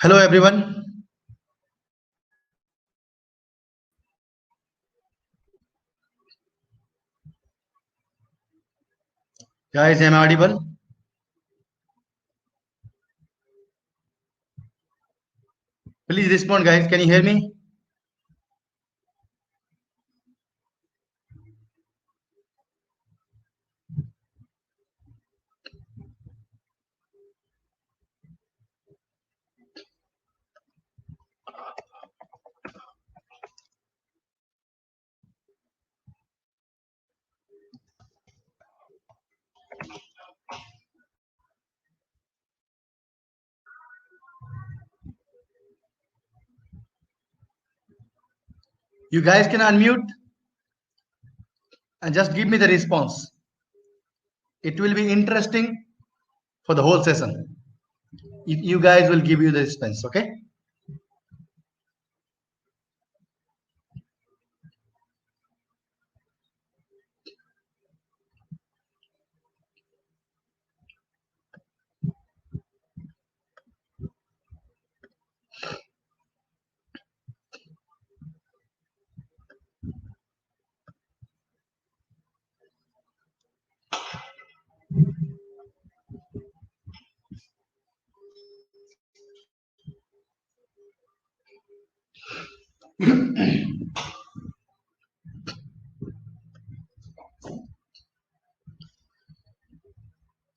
Hello, everyone. Guys, am I audible? Please respond, guys. Can you hear me? You guys can unmute and just give me the response. It will be interesting for the whole session. You guys will give you the response, okay?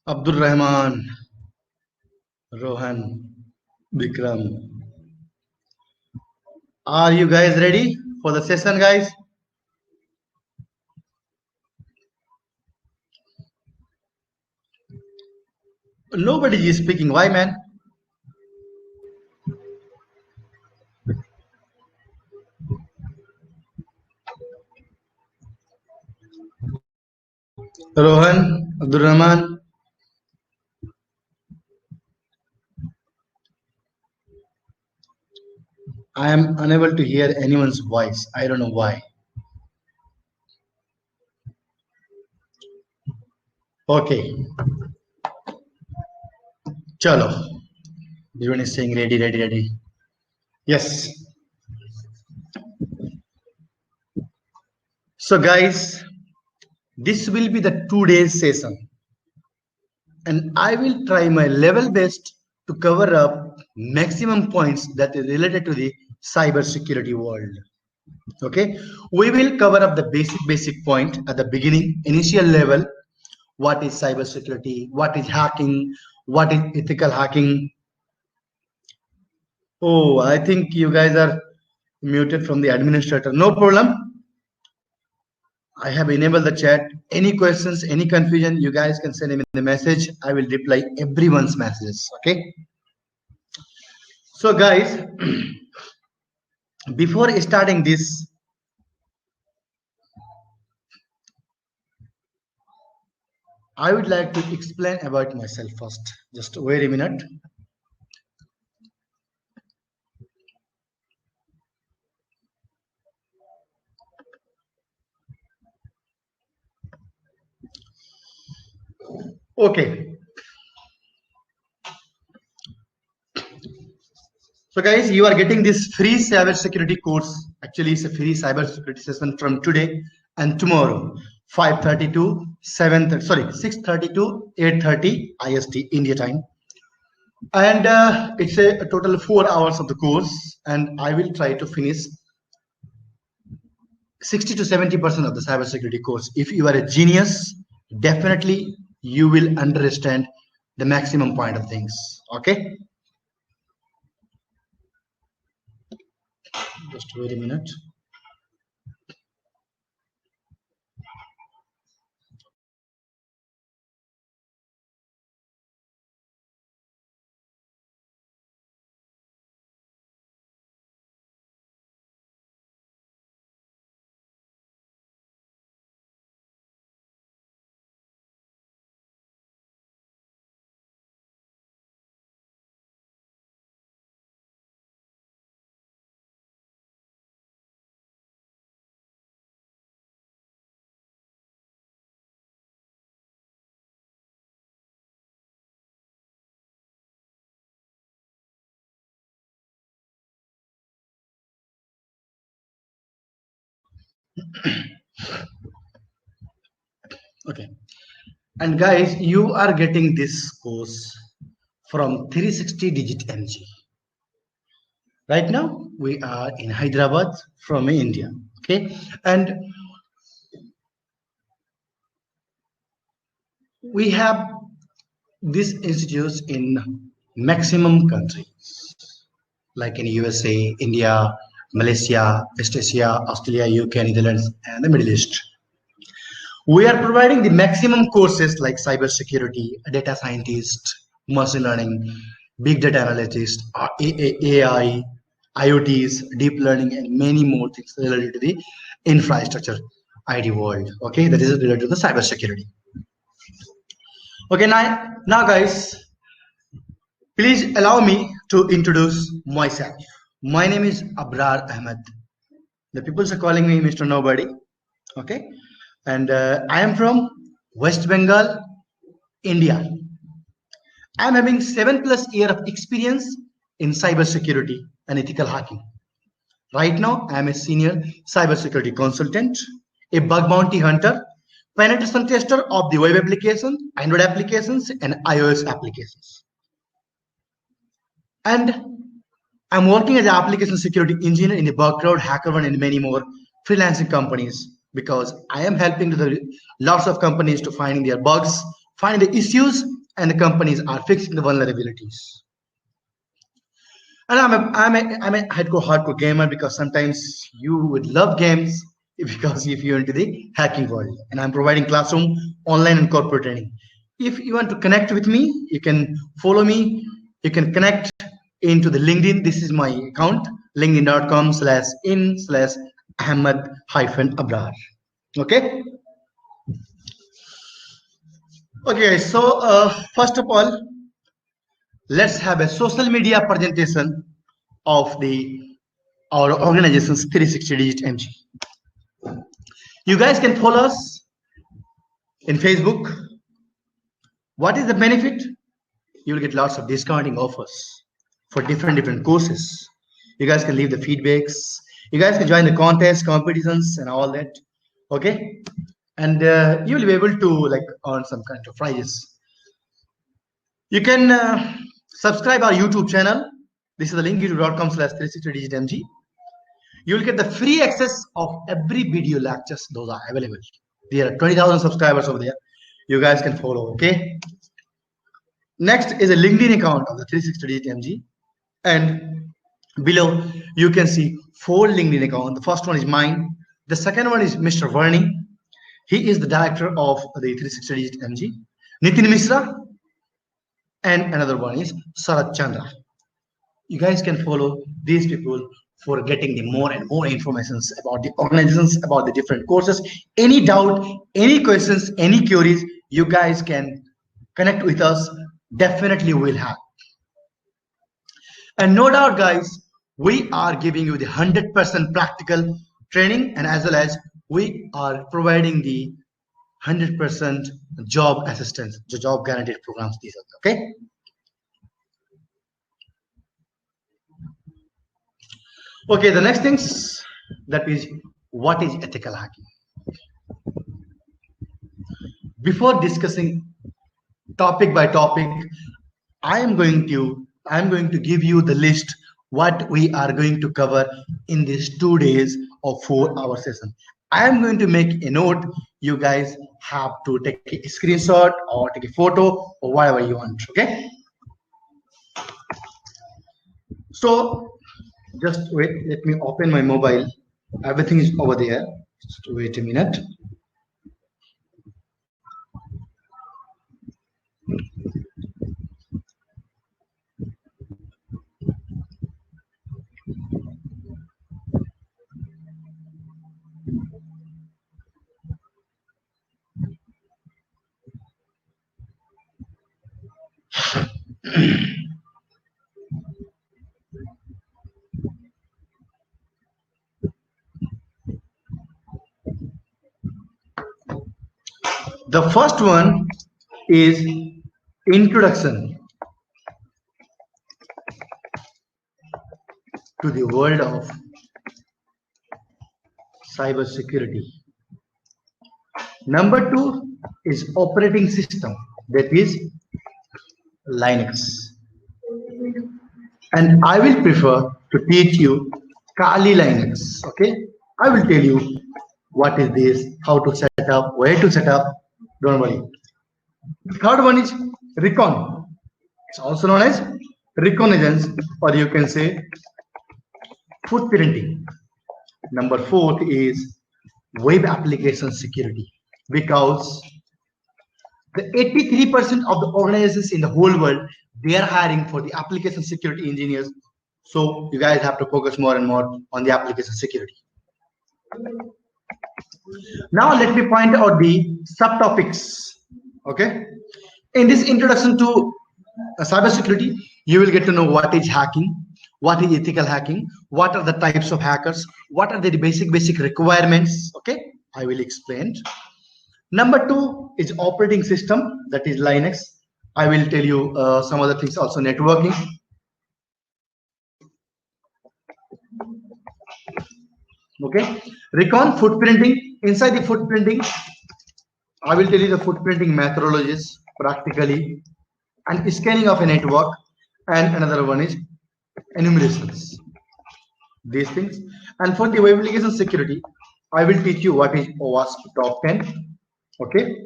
Abdul Rahman, Rohan, Vikram. Are you guys ready for the session, guys? Nobody is speaking. Why, man? Rohan, Abdul Rahman. I am unable to hear anyone's voice. I don't know why. Okay. Chalo. Everyone is saying ready, ready, ready. Yes. So, guys, this will be the 2 days session, and I will try my level best to cover up maximum points that is related to the cyber security world. Okay, we will cover up the basic point at the beginning, initial level. What is cyber security? What is hacking? What is ethical hacking? Oh, I think you guys are muted from the administrator. No problem. I have enabled the chat. Any questions, any confusion, you guys can send me the message. I will reply everyone's messages. Okay. So, guys, before starting this, I would like to explain about myself first. Just wait a minute. Okay. So, guys, you are getting this free cybersecurity course. Actually, it's a free cybersecurity session from today and tomorrow, 5:30 to 7:30. Sorry, 6:30 to 8:30 IST India time. And it's a total of 4 hours of the course, and I will try to finish 60 to 70% of the cybersecurity course. If you are a genius, definitely you will understand the maximum point of things. Okay. Just wait a minute. Okay. And guys, you are getting this course from 360 Digit MG. Right now, we are in Hyderabad from India. Okay. And we have these institutes in maximum countries, like in USA, India, Malaysia, West Asia, Australia, UK, Netherlands, and the Middle East. We are providing the maximum courses like cybersecurity, data scientist, machine learning, big data analytics, AI, IoTs, deep learning, and many more things related to the infrastructure IT world. Okay, that is related to the cybersecurity. Okay, now guys, please allow me to introduce myself. My name is Abrar Ahmed. The people are calling me Mr. Nobody. Okay, and I am from West Bengal, India. I am having 7+ years of experience in cybersecurity and ethical hacking. Right now, I am a senior cybersecurity consultant, a bug bounty hunter, penetration tester of the web application, Android applications, and iOS applications. And I'm working as an application security engineer in the Bugcrowd, HackerOne, and many more freelancing companies because I am helping the lots of companies to finding their bugs, finding the issues, and the companies are fixing the vulnerabilities. And I'm a hardcore gamer because sometimes you would love games because if you're into the hacking world. And I'm providing classroom, online, and corporate training. If you want to connect with me, you can follow me. You can connect into the LinkedIn. This is my account, linkedin.com/in/Ahmed-Abrar. Okay. Okay. So first of all, let's have a social media presentation of our organization's 360 Digit MG. You guys can follow us in Facebook. What is the benefit? You'll get lots of discounting offers for different courses. You guys can leave the feedbacks. You guys can join the contests, competitions, and all that. Okay, and you will be able to like earn some kind of prizes. You can subscribe our YouTube channel. This is the link, youtube.com/360digitmg. You will get the free access of every video lectures. Those are available. There are 20,000 subscribers over there. You guys can follow. Okay. Next is a LinkedIn account of the 360digitmg, and below you can see 4 LinkedIn accounts. The first one is mine. The second one is Mr. Varney. He is the director of the 360digitmg. Nitin Misra, and another one is Sarat Chandra. You guys can follow these people for getting the more and more informations about the organizations, about the different courses. Any doubt, any questions, any queries, you guys can connect with us. Definitely we'll have. And no doubt, guys, we are giving you the 100% practical training, and as well as we are providing the 100% job assistance, the job guaranteed programs. These are okay. Okay, the next things that is what is ethical hacking. Before discussing topic by topic, I am going to give you the list what we are going to cover in these 2 days of 4-hour session. I am going to make a note. You guys have to take a screenshot or take a photo or whatever you want. Okay. So just wait. Let me open my mobile. Everything is over there. Just wait a minute. The first one is introduction to the world of cyber security. Number 2 is operating system, that is Linux. And I will prefer to teach you Kali Linux. Okay, I will tell you what is this, how to set up, where to set up. Don't worry. The third one is Recon. It's also known as reconnaissance, or you can say footprinting. Number 4 is web application security, because the 83% of the organizations in the whole world, they are hiring for the application security engineers. So you guys have to focus more and more on the application security. Now let me point out the subtopics. Okay, in this introduction to cybersecurity, you will get to know what is hacking, what is ethical hacking, what are the types of hackers, what are the basic requirements. Okay, I will explain. Number 2 is operating system, that is Linux. I will tell you some other things also, networking. Okay, Recon, footprinting. Inside the footprinting, I will tell you the footprinting methodologies practically, and scanning of a network, and another one is enumerations. These things. And for the web application security, I will teach you what is OWASP top 10. Okay,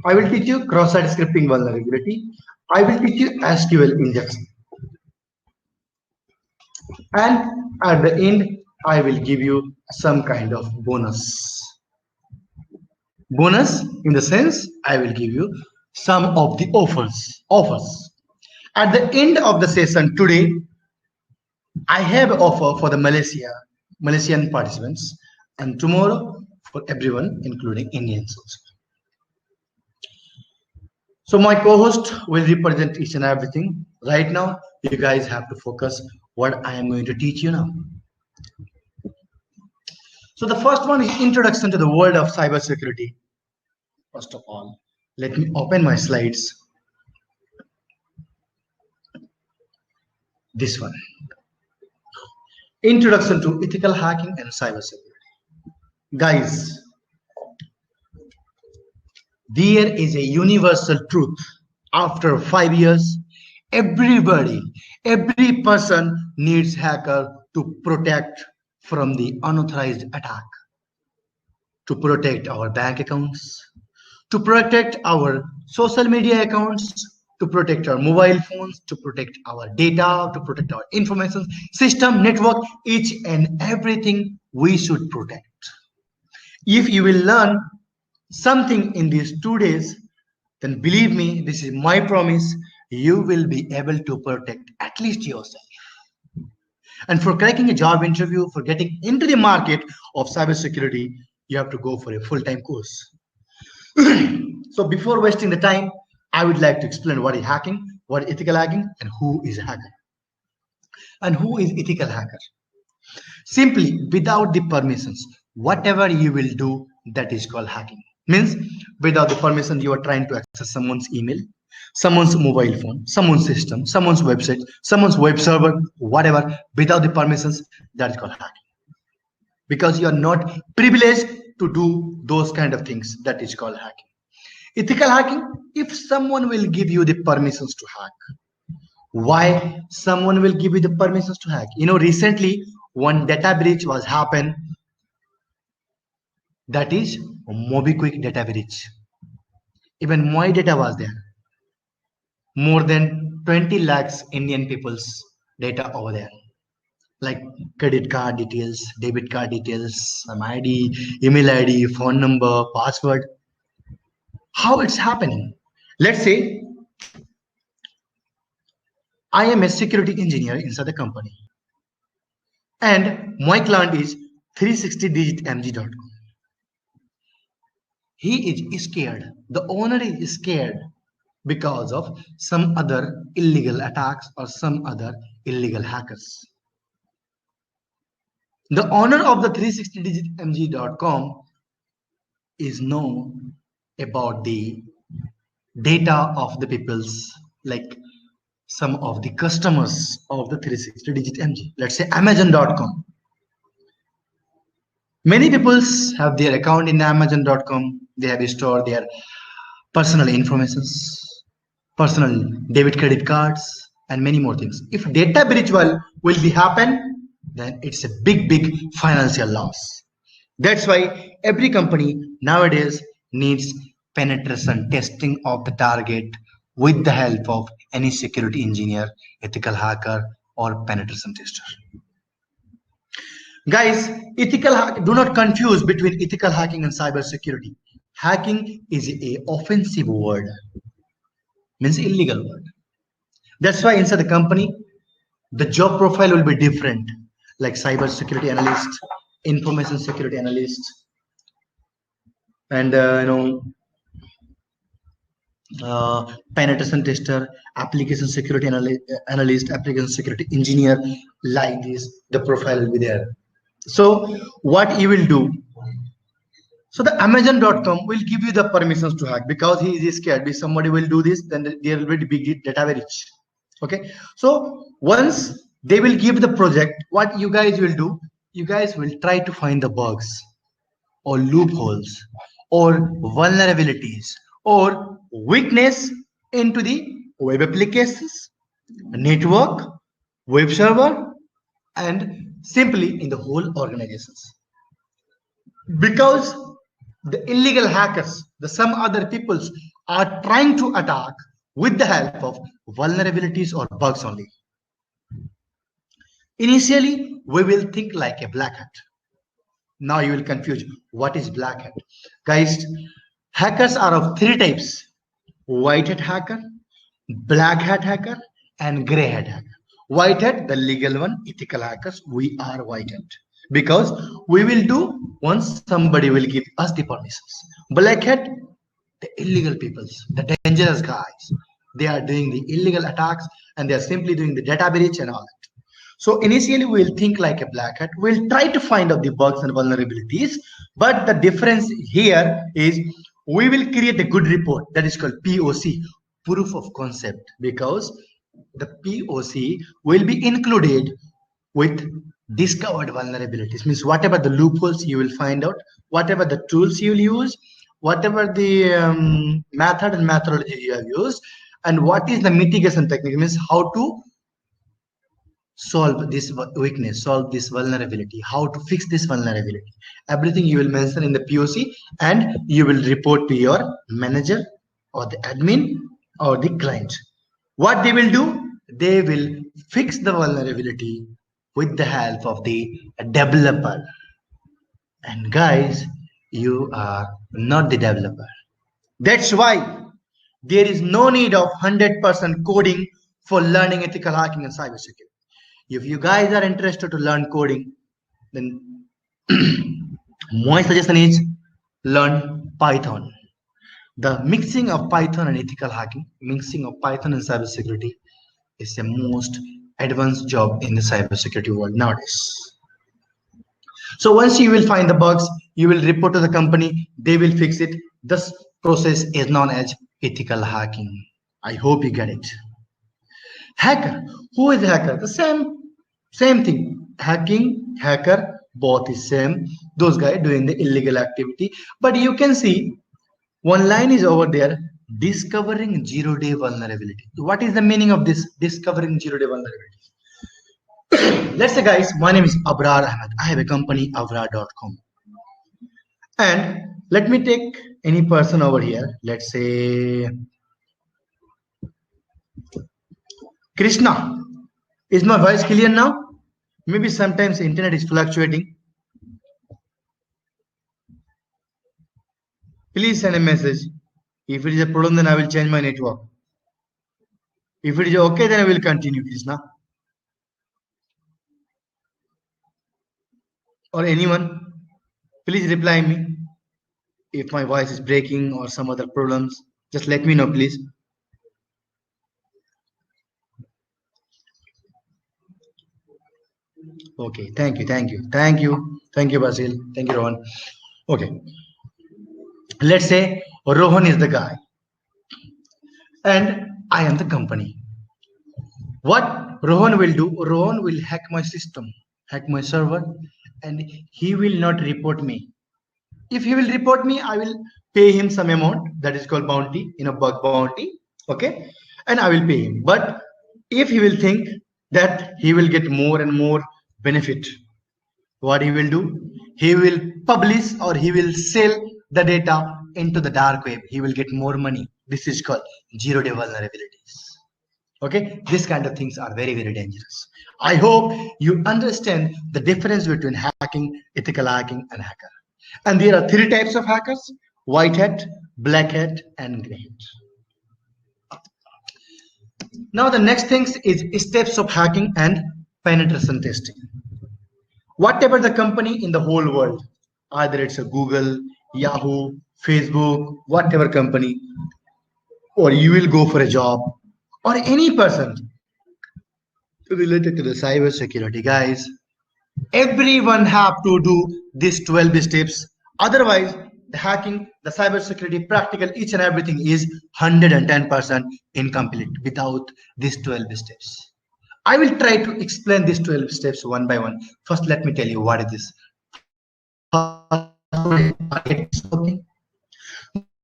I will teach you cross-site scripting vulnerability. I will teach you SQL injection. And at the end, I will give you some kind of bonus. Bonus in the sense, I will give you some of the offers. At the end of the session today, I have an offer for the Malaysian participants, and tomorrow for everyone, including Indians also. So my co-host will represent each and everything. Right now, you guys have to focus what I am going to teach you now. So the first one is introduction to the world of cybersecurity. First of all, let me open my slides. This one. Introduction to ethical hacking and cybersecurity. Guys, there is a universal truth. After 5 years, every person needs hacker to protect from the unauthorized attack, to protect our bank accounts, to protect our social media accounts, to protect our mobile phones, to protect our data, to protect our information system, network, each and everything we should protect. If you will learn something in these 2 days, then believe me, this is my promise, you will be able to protect at least yourself. And for cracking a job interview, for getting into the market of cybersecurity, you have to go for a full-time course. So before wasting the time, I would like to explain what is hacking, what is ethical hacking, and who is a hacker. And who is ethical hacker? Simply, without the permissions, whatever you will do, that is called hacking. Means without the permission, you are trying to access someone's email, someone's mobile phone, someone's system, someone's website, someone's web server, whatever, without the permissions, that is called hacking. Because you are not privileged to do those kind of things, that is called hacking. Ethical hacking, if someone will give you the permissions to hack. Why someone will give you the permissions to hack? You know, recently one data breach was happened, that is MobiQuick data breach. Even my data was there. More than 20 lakhs Indian people's data over there. Like credit card details, debit card details, some ID, email ID, phone number, password. How it's happening? Let's say I am a security engineer inside the company, and my client is 360digitmg.com. He is scared. The owner is scared because of some other illegal attacks or some other illegal hackers. The owner of the 360digitmg.com is known about the data of the people's, like some of the customers of the 360digitmg. Let's say Amazon.com. Many people have their account in Amazon.com. They have stored their personal informations, personal debit credit cards, and many more things. If data breach will be happen, then it's a big financial loss. That's why every company nowadays needs penetration testing of the target with the help of any security engineer, ethical hacker, or penetration tester. Guys, do not confuse between ethical hacking and cyber security. Hacking is a offensive word, means illegal word. That's why inside the company, the job profile will be different, like cyber security analyst, information security analyst, and penetration tester, application security analyst, application security engineer. Like this, the profile will be there. So what you will do? So the Amazon.com will give you the permissions to hack because he is scared. If somebody will do this, then there will be big data breach. Okay. So once they will give the project, what you guys will do? You guys will try to find the bugs or loopholes or vulnerabilities or weakness into the web applications, network, web server, and simply in the whole organizations. Because the illegal hackers, some other peoples are trying to attack with the help of vulnerabilities or bugs only. Initially, we will think like a black hat. Now you will confuse what is black hat. Guys, hackers are of three types: white hat hacker, black hat hacker, and gray hat hacker. White hat, the legal one, ethical hackers, we are white hat. Because we will do once somebody will give us the permissions. Black hat, the illegal peoples, the dangerous guys. They are doing the illegal attacks and they are simply doing the data breach and all that. So initially we'll think like a black hat. We'll try to find out the bugs and vulnerabilities. But the difference here is we will create a good report that is called POC, proof of concept, because the POC will be included with discovered vulnerabilities. Means whatever the loopholes you will find out, whatever the tools you will use, whatever the method and methodology you have used, and what is the mitigation technique, means how to solve this weakness, solve this vulnerability, how to fix this vulnerability. Everything you will mention in the POC and you will report to your manager or the admin or the client. What they will do? They will fix the vulnerability with the help of the developer. And guys, you are not the developer. That's why there is no need of 100% coding for learning ethical hacking and cybersecurity. If you guys are interested to learn coding, then my suggestion is learn Python. The mixing of Python and ethical hacking, mixing of Python and cybersecurity is the most advanced job in the cybersecurity world nowadays. So once you will find the bugs, you will report to the company, they will fix it. This process is known as ethical hacking. I hope you get it. Hacker. Who is a hacker? The same thing. Hacking, hacker, both is same. Those guys doing the illegal activity. But you can see one line is over there, discovering zero-day vulnerability. What is the meaning of this discovering zero-day vulnerability? Let's say, guys, my name is Abrar Ahmed. I have a company, avrar.com. And let me take any person over here. Let's say Krishna. Is my voice clear now? Maybe sometimes the internet is fluctuating. Please send a message. If it is a problem, then I will change my network. If it is okay, then I will continue, Krishna. Or anyone, please reply me. If my voice is breaking or some other problems, just let me know, please. Okay, thank you, Basil, thank you, Rohan. Okay, let's say Rohan is the guy and I am the company. What Rohan will do, Rohan will hack my system, hack my server, and he will not report me. If he will report me, I will pay him some amount that is called bounty, bug bounty. Okay, and I will pay him. But if he will think that he will get more and more benefit, what he will do? He will publish or he will sell the data into the dark web. He will get more money. This is called zero-day vulnerabilities. Okay, this kind of things are very, very dangerous. I hope you understand the difference between hacking, ethical hacking, and hacker. And there are three types of hackers: white hat, black hat, and gray hat. Now the next thing is steps of hacking and penetration testing. Whatever the company in the whole world, either it's a Google, Yahoo, Facebook, whatever company, or you will go for a job, or any person related to the cyber security, guys, everyone have to do these 12 steps. Otherwise, the hacking, the cyber security, practical, each and everything is 110% incomplete without these 12 steps. I will try to explain these 12 steps one by one. First, let me tell you what it is.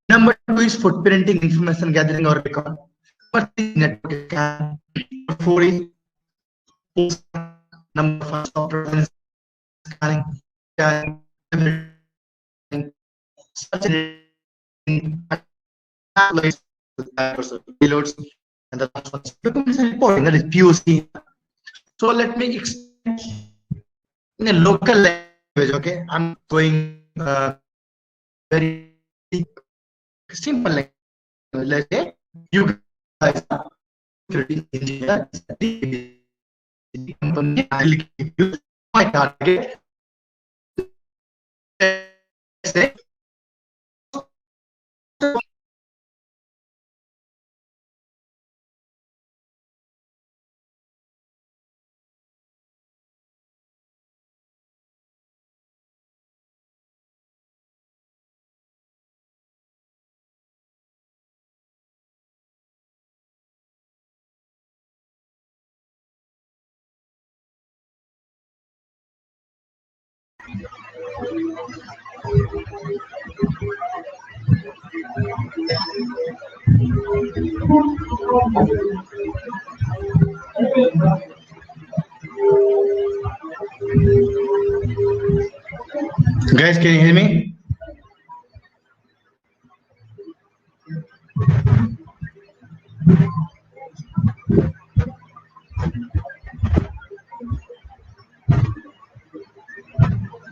Number 2 is footprinting, information gathering or record. Number 3 is network scan. Number 4 is number 5 software scanning, payloads, and the last one is documents and reporting, that is POC. So let me explain in a local language. Okay, I'm going very simple language. Let's say you guys are security engineer. Company, I will give you my target. Let's say guys, can you hear me?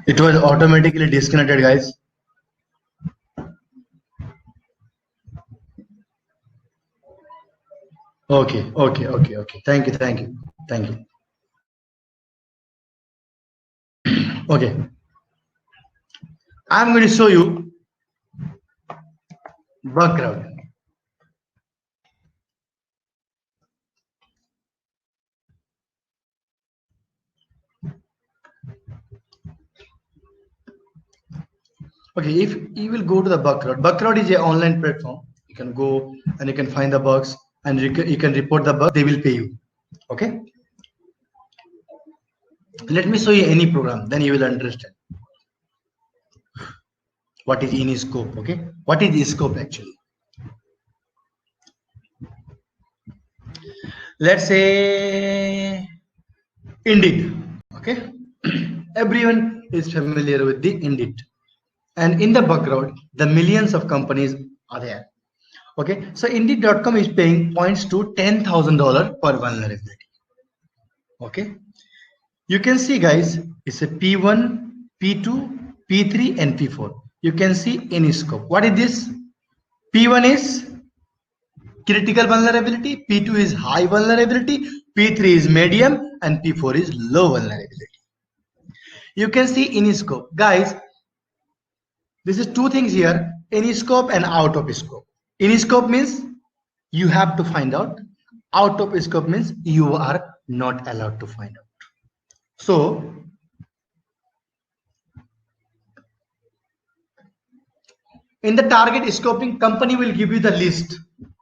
It was automatically disconnected, guys. Okay. Thank you. Okay. I'm going to show you bug crowd. Okay, if you will go to the bug crowd is an online platform. You can go and you can find the bugs and you can report the bug. They will pay you. Okay. Let me show you any program, then you will understand what is in scope. Okay, what is the scope actually? Let's say Indeed. Okay, everyone is familiar with the Indeed, and in the background, the millions of companies are there. Okay, so Indeed.com is paying points to $10,000 per vulnerability. Okay, you can see, guys, it's a P1, P2, P3, and P4. You can see in scope. What is this? P1 is critical vulnerability, P2 is high vulnerability, P3 is medium, and P4 is low vulnerability. You can see in scope. Guys, this is two things here, in scope and out of scope. In scope means you have to find out. Out of scope means you are not allowed to find out. So in the target scoping, company will give you the list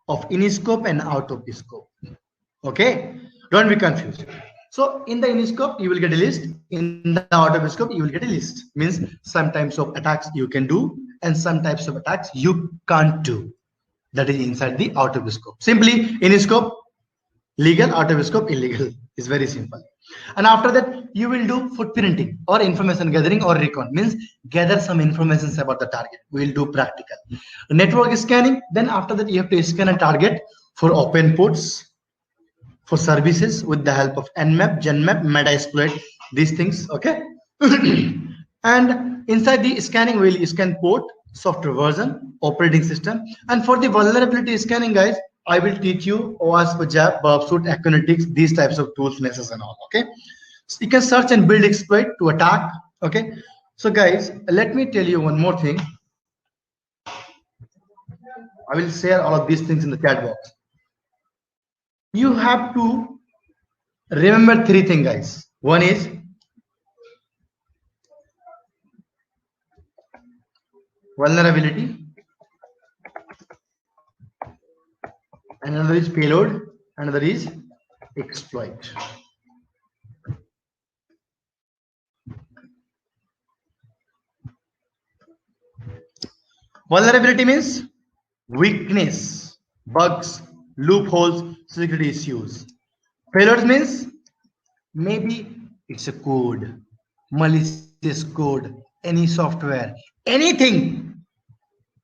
of in scope and out of scope. Okay, don't be confused. So in the Iniscope, you will get a list. In the Autobiscope, you will get a list. Means some types of attacks you can do and some types of attacks you can't do. That is inside the Autobiscope. Simply Iniscope, legal, Autobiscope, illegal. It's very simple. And after that, you will do footprinting or information gathering or recon. Means gather some information about the target. We will do practical. Network scanning. Then after that, you have to scan a target for open ports, for services with the help of Nmap, Genmap, Metasploit, these things, okay? And inside the scanning, we'll scan port, software version, operating system. And for the vulnerability scanning, guys, I will teach you OWASP, JAP, Burpsuit, Acunetics, these types of tools, Nessus and all, okay? So you can search and build exploit to attack, okay? So guys, let me tell you one more thing. I will share all of these things in the chat box. You have to remember three things, guys. One is vulnerability, another is payload, another is exploit. Vulnerability means weakness, bugs, loopholes, security issues. Payload means maybe it's a code, malicious code, any software, anything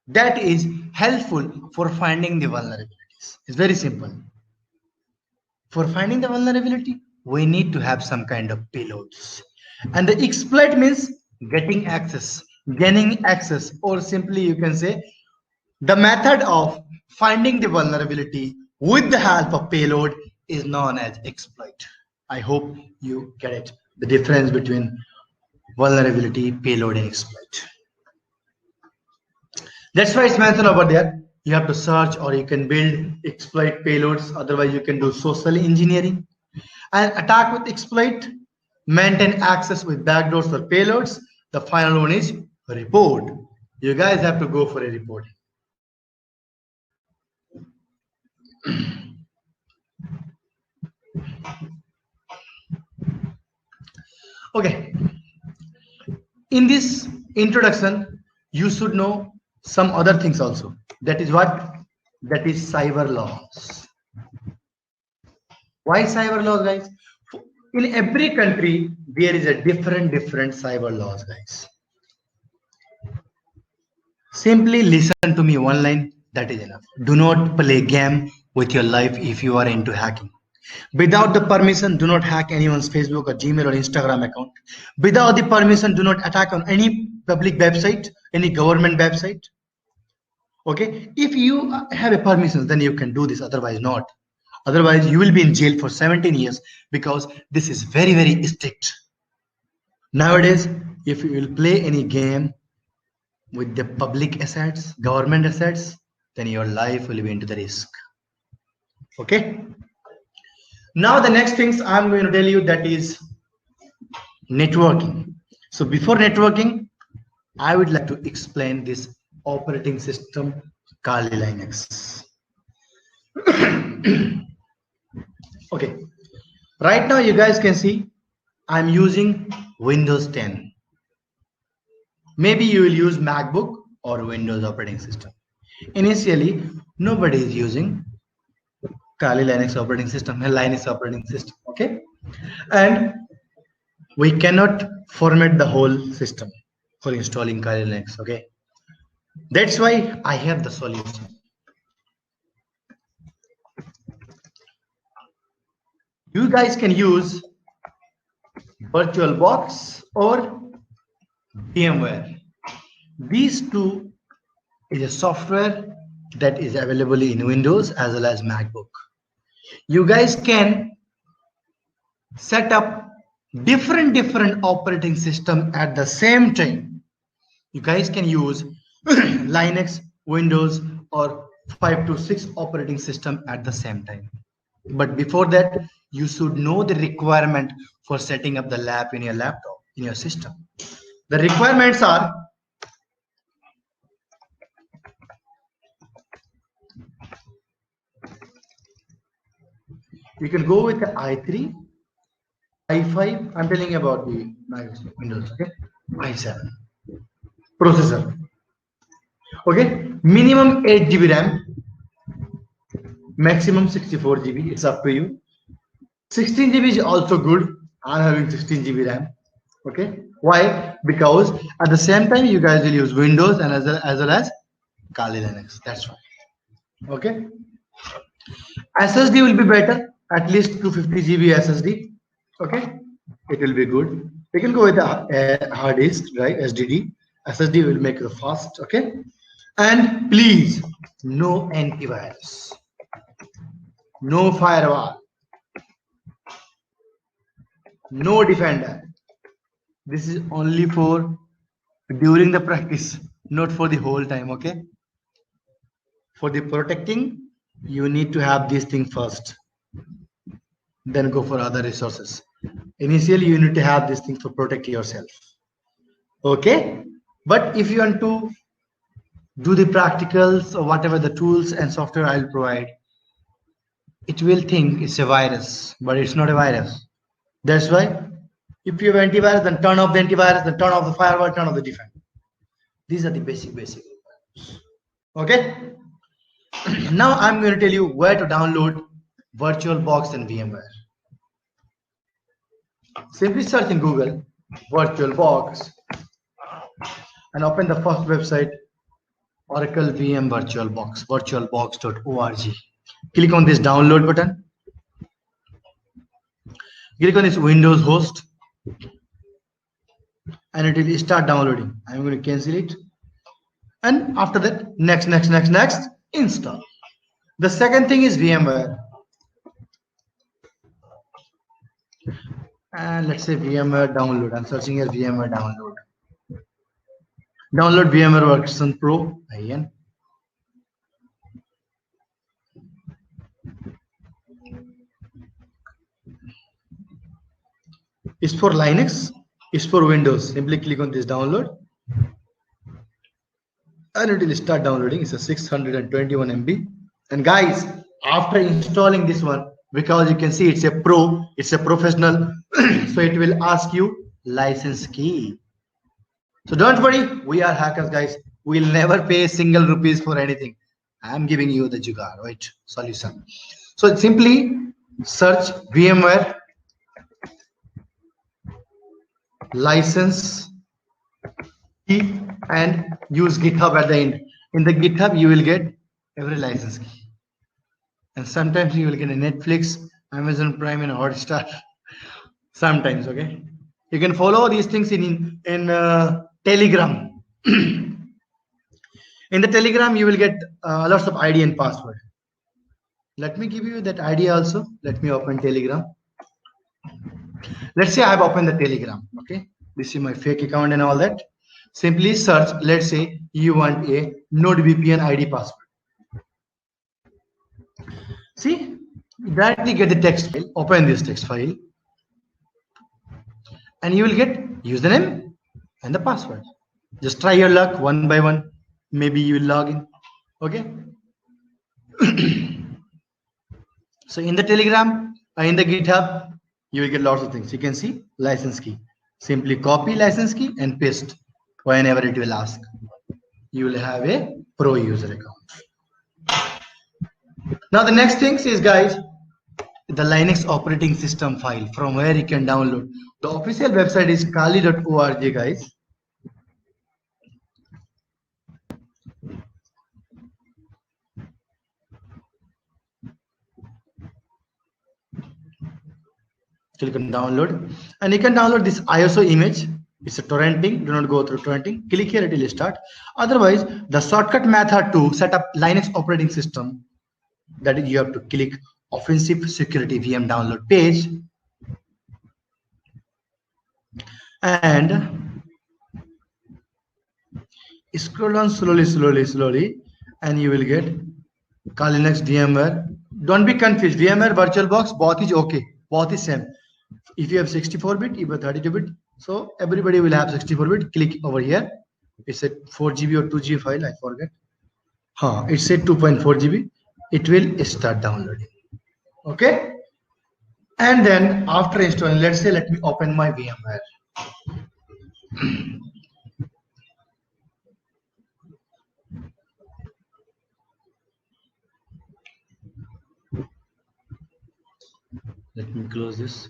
that is helpful for finding the vulnerabilities. It's very simple. For finding the vulnerability, we need to have some kind of payloads. And the exploit means getting access, gaining access, or simply you can say the method of finding the vulnerability with the help of payload is known as exploit. I hope you get it. The difference between vulnerability, payload, and exploit. That's why it's mentioned over there. You have to search or you can build exploit payloads. Otherwise, you can do social engineering. And attack with exploit, maintain access with backdoors or payloads. The final one is report. You guys have to go for a report. Okay. In this introduction, you should know some other things also. That is what? That is cyber laws. Why cyber laws, guys? In every country, there is a different cyber laws, guys. Simply listen to me one line, that is enough. Do not play game with your life if you are into hacking. Without the permission, do not hack anyone's Facebook or Gmail or Instagram account. Without the permission, do not attack on any public website, any government website. Okay, if you have a permission, then you can do this, otherwise not. Otherwise, you will be in jail for 17 years because this is very, very strict. Nowadays, if you will play any game with the public assets, government assets, then your life will be into the risk. Okay. Now the next things I'm going to tell you, that is networking. So before networking, I would like to explain this operating system Kali Linux. Okay. Right now you guys can see I'm using Windows 10. Maybe you will use MacBook or Windows operating system. Initially, nobody is using Kali Linux operating system, Linux operating system, okay? And we cannot format the whole system for installing Kali Linux, okay? That's why I have the solution. You guys can use VirtualBox or VMware. These two is a software that is available in Windows as well as MacBook. You guys can set up different operating system at the same time. You guys can use Linux, Windows, or 5 to 6 operating system at the same time. But before that, you should know the requirement for setting up the lab in your laptop, in your system. The requirements are you can go with the i3 i5. I'm telling you about the Windows. Okay, i7 processor. Okay, minimum 8 GB RAM, maximum 64 GB. It's up to you. 16 GB is also good. I'm having 16 GB RAM. Okay, why? Because at the same time you guys will use Windows and as well as Kali Linux. That's why. Okay, SSD will be better. At least 250 GB SSD. Okay, it will be good. You can go with a hard disk drive, SSD. SSD will make it fast. Okay, and please no antivirus, no firewall, no defender. This is only for during the practice, not for the whole time. Okay, for the protecting you need to have this thing first, then go for other resources. Initially you need to have this thing for protect yourself. Okay, but if you want to do the practicals or whatever the tools and software I'll provide, it will think it's a virus, but it's not a virus. That's why if you have antivirus, then turn off the antivirus, then turn off the firewall, turn off the defender. These are the basic. Okay, now I'm going to tell you where to download VirtualBox and VMware. Simply search in Google VirtualBox and open the first website, Oracle VM VirtualBox, virtualbox.org. Click on this download button. Click on this Windows host and it will start downloading. I'm going to cancel it. And after that, next, install. The second thing is VMware. And let's say VMware download. I'm searching here VMware download. Download VMware version Pro. Again. It's for Linux. It's for Windows. Simply click on this download. And it will start downloading. It's a 621 MB. And guys, after installing this one, because you can see it's a pro, it's a professional, so it will ask you license key. So don't worry, we are hackers, guys. We'll never pay single rupees for anything. I'm giving you the jugaad, right? Solution. So simply search VMware license key and use GitHub at the end. In the GitHub, you will get every license key. And sometimes you will get a Netflix, Amazon Prime, and Hotstar. Sometimes, okay. You can follow these things in Telegram. In the Telegram, you will get lots of ID and password. Let me give you that ID also. Let me open Telegram. Let's say I've opened the Telegram. Okay, this is my fake account and all that. Simply search. Let's say you want a NodeVPN ID password. See, directly get the text file. Open this text file, and you will get username and the password. Just try your luck one by one. Maybe you will log in. Okay. So in the Telegram, in the GitHub, you will get lots of things. You can see license key. Simply copy license key and paste whenever it will ask. You will have a pro user account. Now the next thing is, guys, the Linux operating system file from where you can download. The official website is kali.org, guys. Click on download, and you can download this ISO image. It's a torrenting. Do not go through torrenting. Click here, it will start. Otherwise, the shortcut method to set up Linux operating system, that is, you have to click Offensive Security VM download page, and scroll down slowly, and you will get Kali Linux VMware. Don't be confused. VMware VirtualBox, both is okay. Both is same. If you have 64-bit, you have 32-bit. So everybody will have 64-bit. Click over here. It's a 4 GB or 2 GB file. I forget. It's a 2.4 GB. It will start downloading. Okay. And then after installing, let's say, let me open my VMware. Let me close this.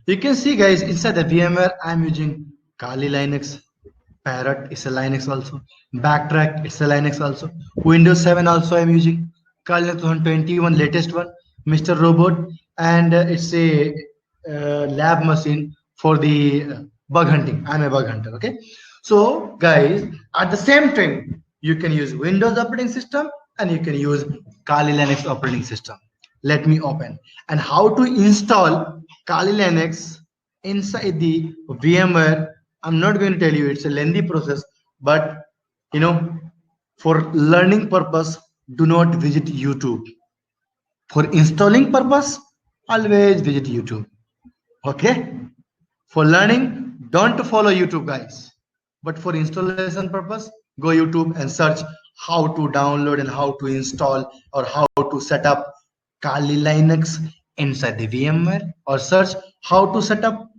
You can see, guys, inside the VMware, I'm using Kali Linux. Parrot is a Linux also. Backtrack, it's a Linux also. Windows 7 also I'm using. Kali Linux 2021 latest one. Mr. Robot, and it's a lab machine for the bug hunting. I'm a bug hunter. Okay. So, guys, at the same time, you can use Windows operating system and you can use Kali Linux operating system. Let me open. And how to install Kali Linux inside the VMware, I'm not going to tell you, it's a lengthy process, but you know, for learning purpose, do not visit YouTube. For installing purpose, always visit YouTube. Okay? For learning, don't follow YouTube, guys. But for installation purpose, go YouTube and search how to download and how to install or how to set up Kali Linux inside the VMware, or search how to set up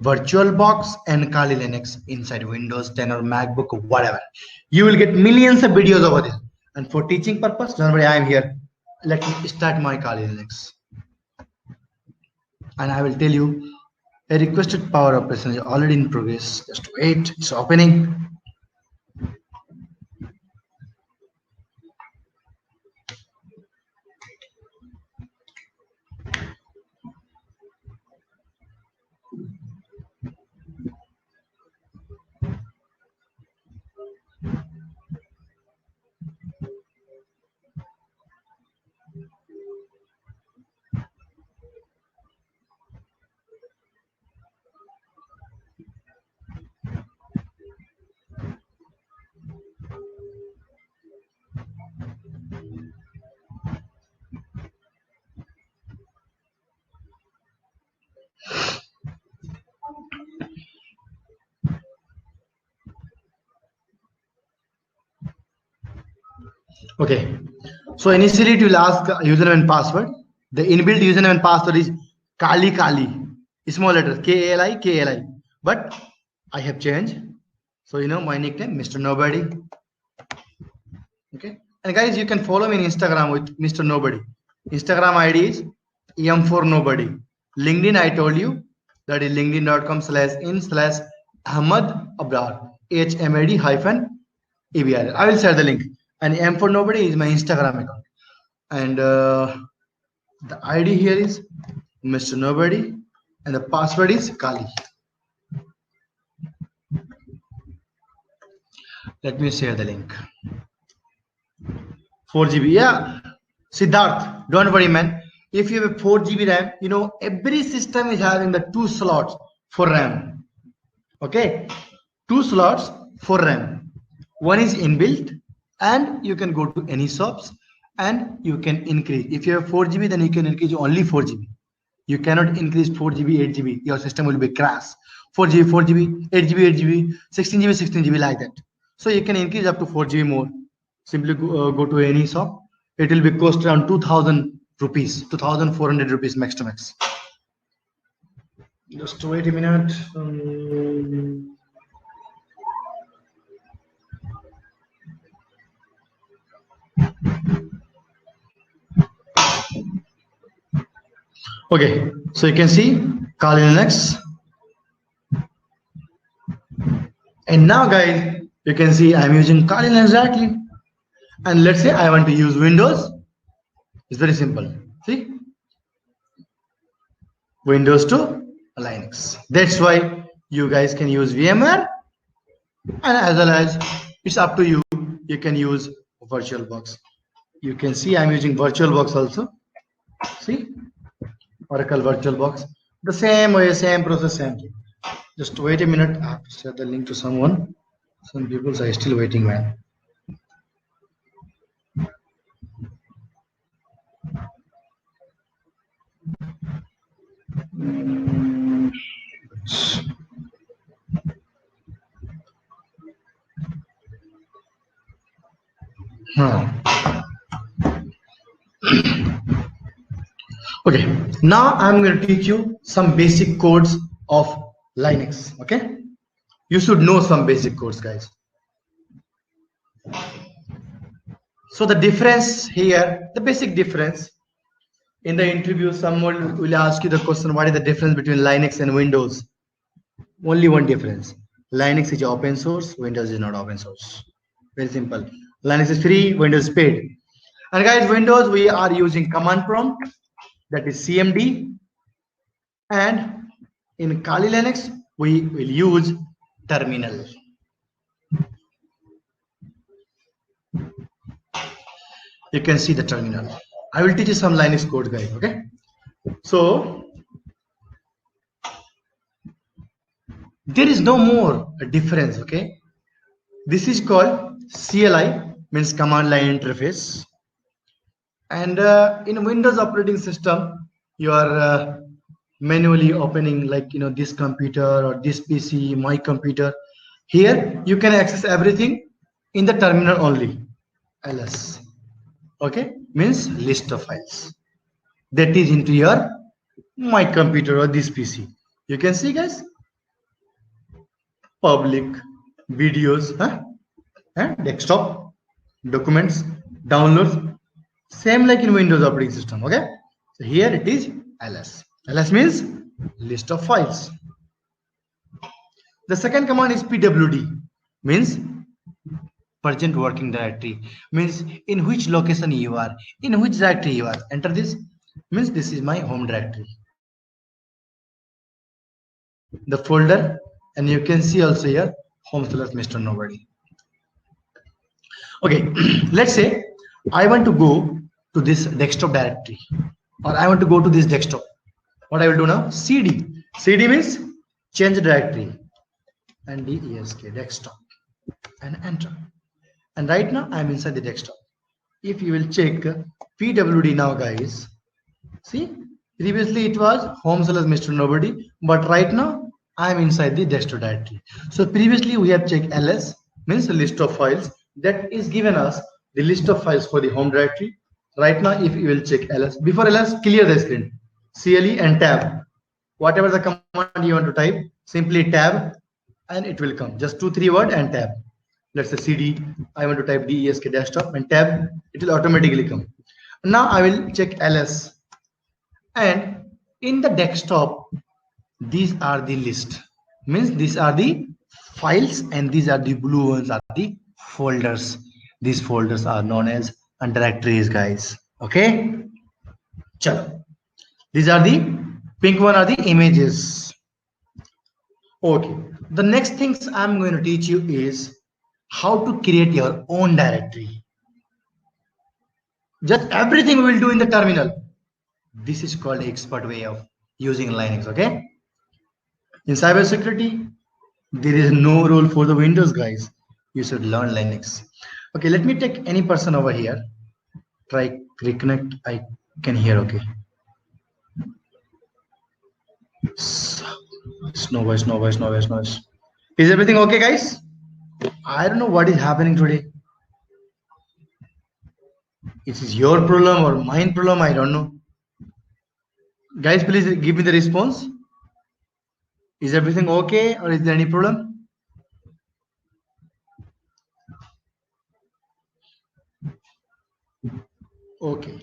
VirtualBox and Kali Linux inside Windows 10 or MacBook or whatever. You will get millions of videos over there. And for teaching purpose, don't worry, I am here. Let me start my Kali Linux. And I will tell you, a requested power operation is already in progress. Just wait, it's opening. Okay, so initially it will ask username and password. The inbuilt username and password is Kali Kali, small letters Kali Kali. But I have changed. So you know my nickname, Mr. Nobody. Okay, and guys, you can follow me on Instagram with Mr. Nobody. Instagram ID is em4nobody. LinkedIn, I told you that is linkedin.com/in/Ahmad Abrar, HMAD-EBR. I will share the link. And M4Nobody is my Instagram account. And the ID here is Mr. Nobody, and the password is Kali. Let me share the link. 4 GB. Yeah, Siddharth, don't worry, man. If you have a 4 GB RAM, you know, every system is having the 2 slots for RAM. Okay, 2 slots for RAM. One is inbuilt, and you can go to any shops and you can increase. If you have 4 GB, then you can increase only 4 GB. You cannot increase 4 GB, 8 GB. Your system will be crash. 4 GB, 4 GB, 8 GB, 8 GB, 16 GB, 16 GB, like that. So you can increase up to 4 GB more. Simply go to any shop. It will be cost around 2,000 rupees, 2,400 rupees max to max. Just wait a minute. Okay, so you can see Kali Linux. And now, guys, you can see I'm using Kali Linux directly. And let's say I want to use Windows. It's very simple. See? Windows to Linux. That's why you guys can use VMware. And as well as it's up to you. You can use VirtualBox. You can see I'm using VirtualBox also. See? Oracle VirtualBox. The same way, same process, same thing. Just wait a minute. I have to share the link to someone. Some people are still waiting, man. Okay, now I'm going to teach you some basic codes of Linux. Okay, you should know some basic codes, guys. So the difference here, the basic difference in the interview, someone will ask you the question, what is the difference between Linux and Windows? Only one difference. Linux is open source, Windows is not open source. Very simple. Linux is free, Windows is paid. And guys, Windows, we are using command prompt, that is CMD. And in Kali Linux, we will use terminal. You can see the terminal. I will teach you some Linux code, guys. Okay. So there is no more a difference. Okay. This is called CLI, means command line interface. And in Windows operating system, you are manually opening, like, you know, this computer or this PC, my computer. Here you can access everything in the terminal only. ls, okay, means list of files that is into your my computer or this PC. You can see, guys, public, videos, desktop, documents, downloads, same like in Windows operating system. Okay, so here it is ls. ls means list of files. The second command is pwd, means present working directory, means in which location you are, in which directory you are. Enter this, means this is my home directory, the folder, and you can see also here home/Mr. Nobody. Okay, let's say I want to go to this desktop directory, or I want to go to this desktop. What I will do now? cd. cd means change directory, and desk desktop, and enter. And right now I'm inside the desktop. If you will check pwd now, guys, see, previously it was home/Mr. Nobody, but right now I'm inside the desktop directory. So previously we have checked ls, means a list of files, that is given us the list of files for the home directory. Right now, if you will check ls, before ls, clear the screen, cle and tab, whatever the command you want to type, simply tab and it will come. Just 2-3 words and tab. Let's say cd, I want to type desk desktop and tab, it will automatically come. Now I will check ls, and in the desktop, these are the list, means these are the files, and these are the blue ones are the folders. These folders are known as directories, guys. Okay, chalo. These are the pink one are the images. Okay, the next things I'm going to teach you is how to create your own directory. Just everything we will do in the terminal. This is called expert way of using Linux. Okay, in cybersecurity, there is no rule for the Windows, guys. You should learn Linux. Okay, let me take any person over here. Try reconnect. I can hear. Okay. No voice, no voice, no voice, no voice. Is everything okay, guys? I don't know what is happening today. It is your problem or mine problem, I don't know. Guys, please give me the response. Is everything okay, or is there any problem? Okay.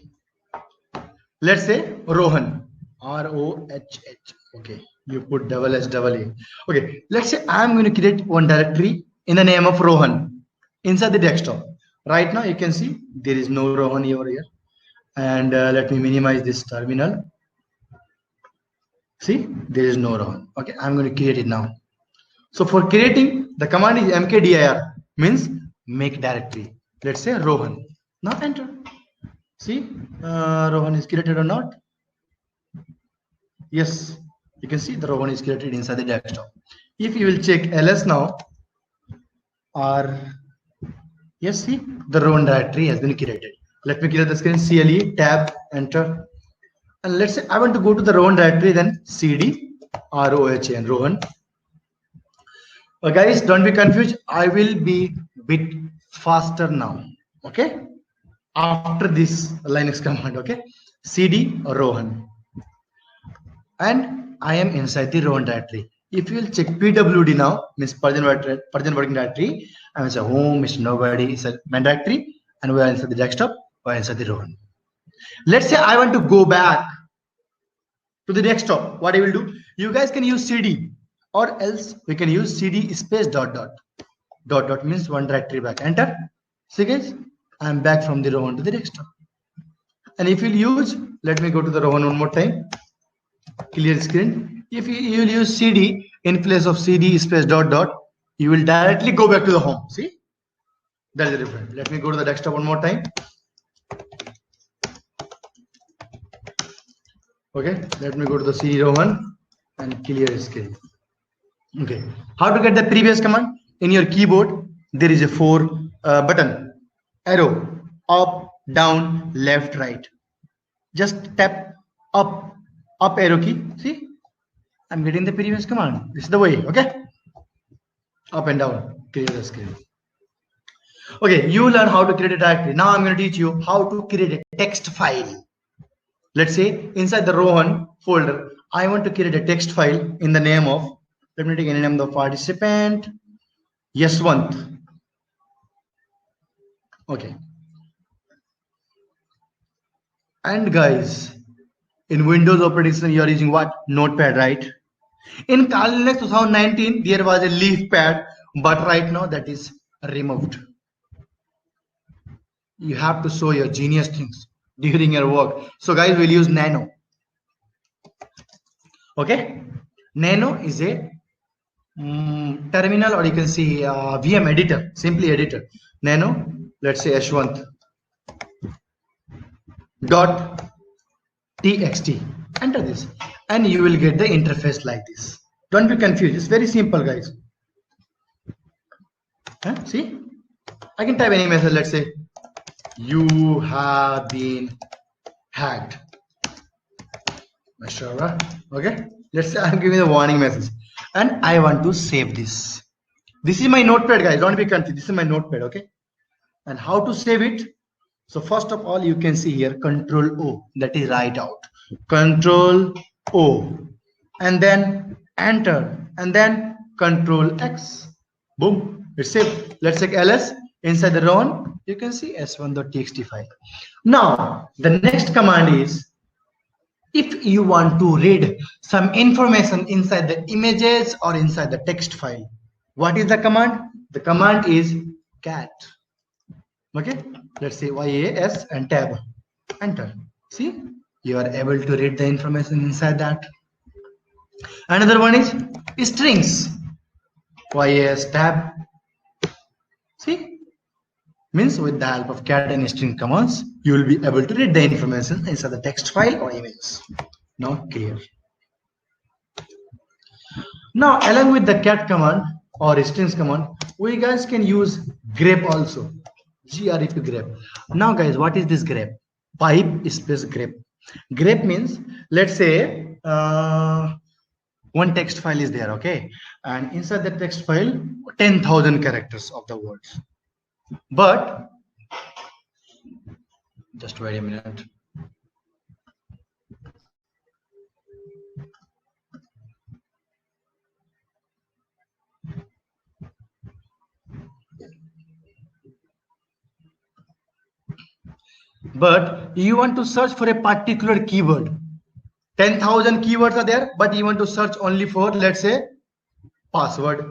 Let's say Rohan, R-O-H-H. Okay, you put double S, double A. Okay, let's say I'm going to create one directory in the name of Rohan inside the desktop. Right now, you can see there is no Rohan over here. And let me minimize this terminal. See, there is no Rohan. Okay, I'm going to create it now. So for creating, the command is mkdir, means make directory. Let's say Rohan. Now enter. See, Rohan is created or not? Yes, you can see the Rohan is created inside the desktop. If you will check ls now, or yes, see, the Rohan directory has been created. Let me clear the screen. CLE, tab, enter. And let's say I want to go to the Rohan directory, then cd, ROHAN, Rohan. Guys, don't be confused. I will be bit faster now. Okay, after this Linux command. Okay, cd Rohan. and I am inside the Rowan directory. If you will check PWD now, means Persian working directory, I'm inside home, Mr. Nobody is a main directory, and we are inside the desktop, we are inside the Rowan. Let's say I want to go back to the desktop. What I will do, you guys can use CD, or else we can use CD space dot dot. Dot dot means one directory back. Enter. See guys, I am back from the Rowan to the desktop. And if you'll use, let me go to the Rowan one more time. Clear screen. If you will use CD in place of CD space dot dot, you will directly go back to the home. See, that is the difference. Let me go to the desktop one more time. Okay, let me go to the CD Rowan and clear screen. Okay, how to get the previous command? In your keyboard, there is a 4 button arrow, up, down, left, right. Just tap up arrow key. See, I'm getting the previous command. This is the way. Okay, up and down, clear the screen. Okay, you learn how to create a directory. Now I'm going to teach you how to create a text file. Let's say inside the Rowan folder, I want to create a text file in the name of, let me take any name of the participant, Yaswant. Okay. And guys, in Windows operating system, you are using what? Notepad, right? In Kali Linux 2019, there was a leaf pad, but right now that is removed. You have to show your genius things during your work. So guys, we'll use Nano. Okay, Nano is a terminal, or you can see VM editor, simply editor. Nano, let's say Ashwant dot txt. Enter this, and you will get the interface like this. Don't be confused. It's very simple, guys. See, I can type any message. Let's say you have been hacked. Okay, let's say I'm giving a warning message and I want to save this. This is my notepad, guys. Don't be confused. This is my notepad. Okay, and how to save it? So first of all, you can see here Control O, that is write out. Control O, and then enter, and then Control X. Boom, it's saved. Let's check ls. Inside the Rowan, you can see s1.txt file. Now the next command is, if you want to read some information inside the images or inside the text file, what is the command? The command is cat. Okay, let's say YAS and tab. Enter. See, you are able to read the information inside that. Another one is strings. YAS tab. See, means with the help of cat and string commands, you will be able to read the information inside the text file or images. Now clear. Now along with the cat command or strings command, we guys can use Grape also. Grep Grape. Now guys, what is this Grape? Pipe space Grape. Grape means, let's say one text file is there, okay, and inside the text file 10,000 characters of the words. But just wait a minute. But you want to search for a particular keyword. 10,000 keywords are there, but you want to search only for, let's say, password,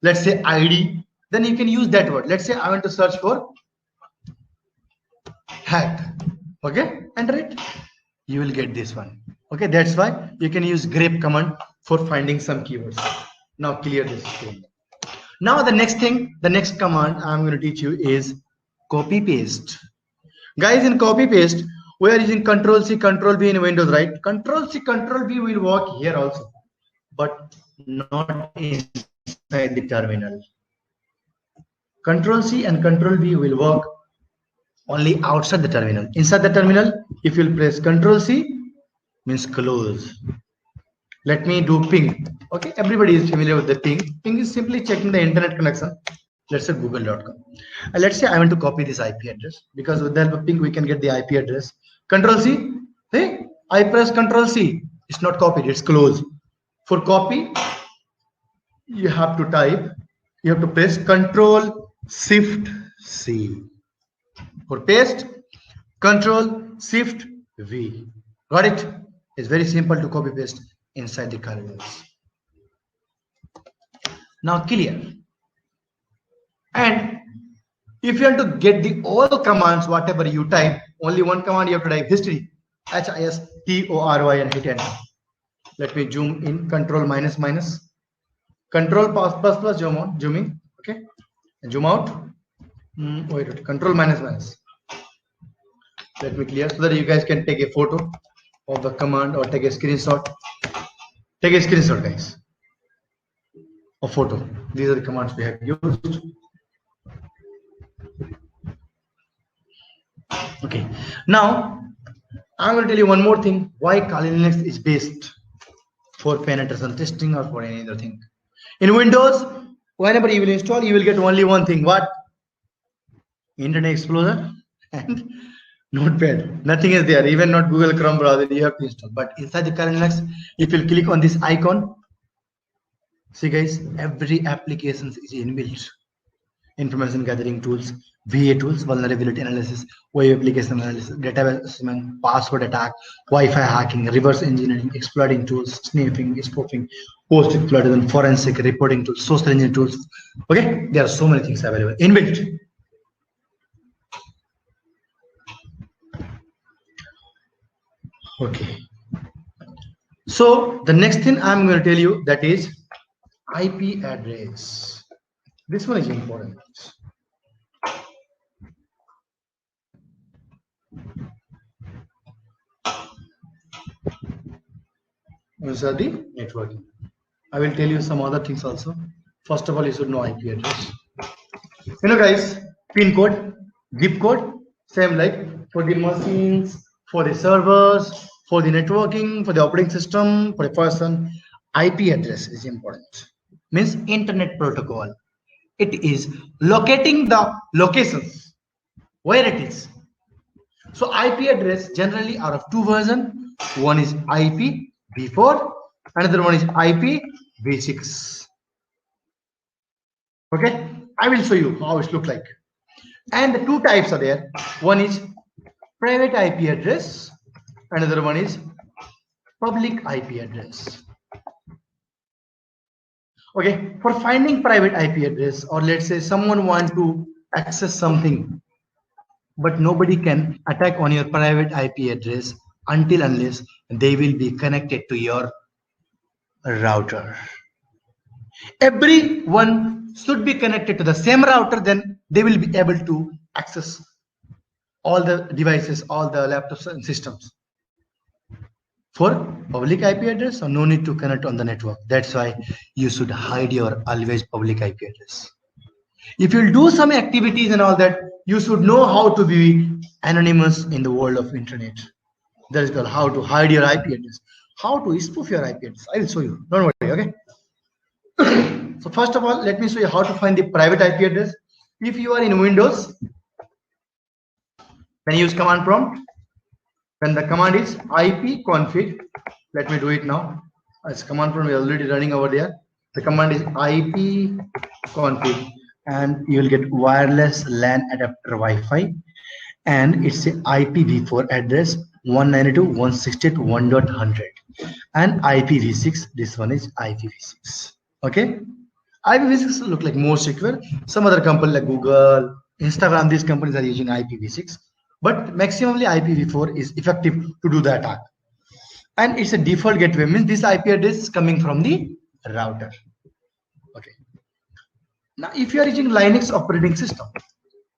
let's say ID. Then you can use that word. Let's say I want to search for hack. Okay, enter it. You will get this one. Okay, that's why you can use Grape command for finding some keywords. Now clear this screen. Now the next thing, the next command I'm going to teach you is copy paste. Guys, in copy paste, we are using Control C, Control V in Windows, right? Control C, Control V will work here also, but not inside the terminal. Control C and Control V will work only outside the terminal. Inside the terminal, if you press Control C, means close. Let me do ping. Okay, everybody is familiar with the ping. Ping is simply checking the internet connection. Let's say google.com. Let's say I want to copy this IP address, because with the help of ping we can get the IP address. Control C. Hey, I press Control C. It's not copied, it's close. For copy, you have to press Control Shift C. For paste, Control Shift V. Got it? It's very simple to copy paste inside the calendars. Now clear. And if you want to get the all commands, whatever you type, only one command you have to type: history, HISTORY, and hit enter. Let me zoom in, Control minus minus, Control plus zoom in, okay, and zoom out. Wait, Control minus minus. Let me clear so that you guys can take a photo of the command or take a screenshot. Take a screenshot, guys, or photo. These are the commands we have used. Okay, now I'm going to tell you one more thing, why Kali Linux is best for penetration testing or for any other thing. In Windows, whenever you will install, you will get only one thing. What? Internet Explorer and Notepad. Nothing is there, even not Google Chrome browser you have to install. But inside the Kali Linux, if you click on this icon, see guys, every application is inbuilt. Information gathering tools, VA tools, vulnerability analysis, web application analysis, database assessment, password attack, Wi-Fi hacking, reverse engineering, exploiting tools, sniffing, spoofing, post exploitation, forensic reporting tools, social engineering tools. Okay, there are so many things available inbuilt. Okay, so the next thing I'm going to tell you, that is IP address. This one is important. These are the networking. I will tell you some other things also. First of all, you should know IP address. You know, guys, pin code, zip code, same like for the machines, for the servers, for the networking, for the operating system, for a person. IP address is important. Means internet protocol. It is locating the locations where it is. So IP address generally are of two versions. One is IPv4, another one is IPv6. Okay, I will show you how it looks like. And the two types are there. One is private IP address, another one is public IP address. Okay, for finding private IP address, or let's say someone want to access something, but nobody can attack on your private IP address until unless they will be connected to your router. Everyone should be connected to the same router, then they will be able to access all the devices, all the laptops and systems. For public IP address, so no need to connect on the network. That's why you should hide your always public IP address. If you do some activities and all that, you should know how to be anonymous in the world of internet. That is called how to hide your IP address, how to spoof your IP address. I will show you. Don't worry. Okay. So first of all, let me show you how to find the private IP address. If you are in Windows, then use command prompt. Then the command is ipconfig. Let me do it now. As command prompt is already running over there. The command is ipconfig, and you will get wireless LAN adapter Wi-Fi, and it's a IPv4 address 192.168.1.100, and IPv6. This one is IPv6. Okay, IPv6 look like more secure. Some other company like Google, Instagram, these companies are using IPv6. But maximally IPv4 is effective to do the attack. And it's a default gateway, means this IP address is coming from the router. Okay. Now, if you are using Linux operating system,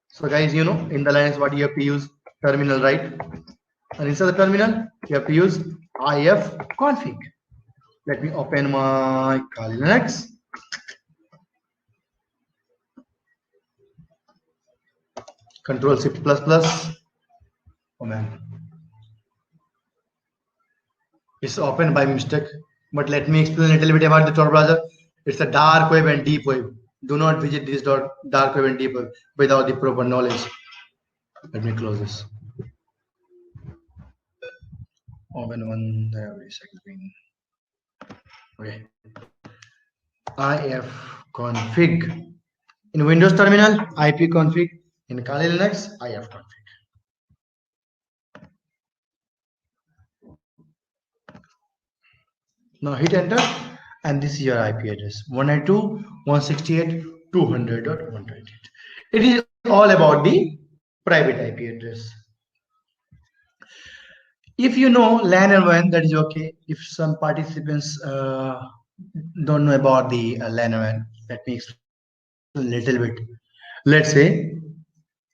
so guys, you know, in the Linux, what you have to use? Terminal, right? And inside the terminal, you have to use ifconfig. Let me open my Kali Linux. Control Shift plus plus. Oh man, it's opened by mistake, but let me explain a little bit about the Tor browser. It's a dark web and deep web. Do not visit this dark web and deep web without the proper knowledge. Let me close this. open one second. Okay, if config in Windows terminal, ip config in Kali Linux, if config. Now hit enter, and this is your IP address 192.168.200.128. It is all about the private IP address. If you know LAN and WAN, that is okay. If some participants don't know about the LAN and WAN, let me explain a little bit. Let's say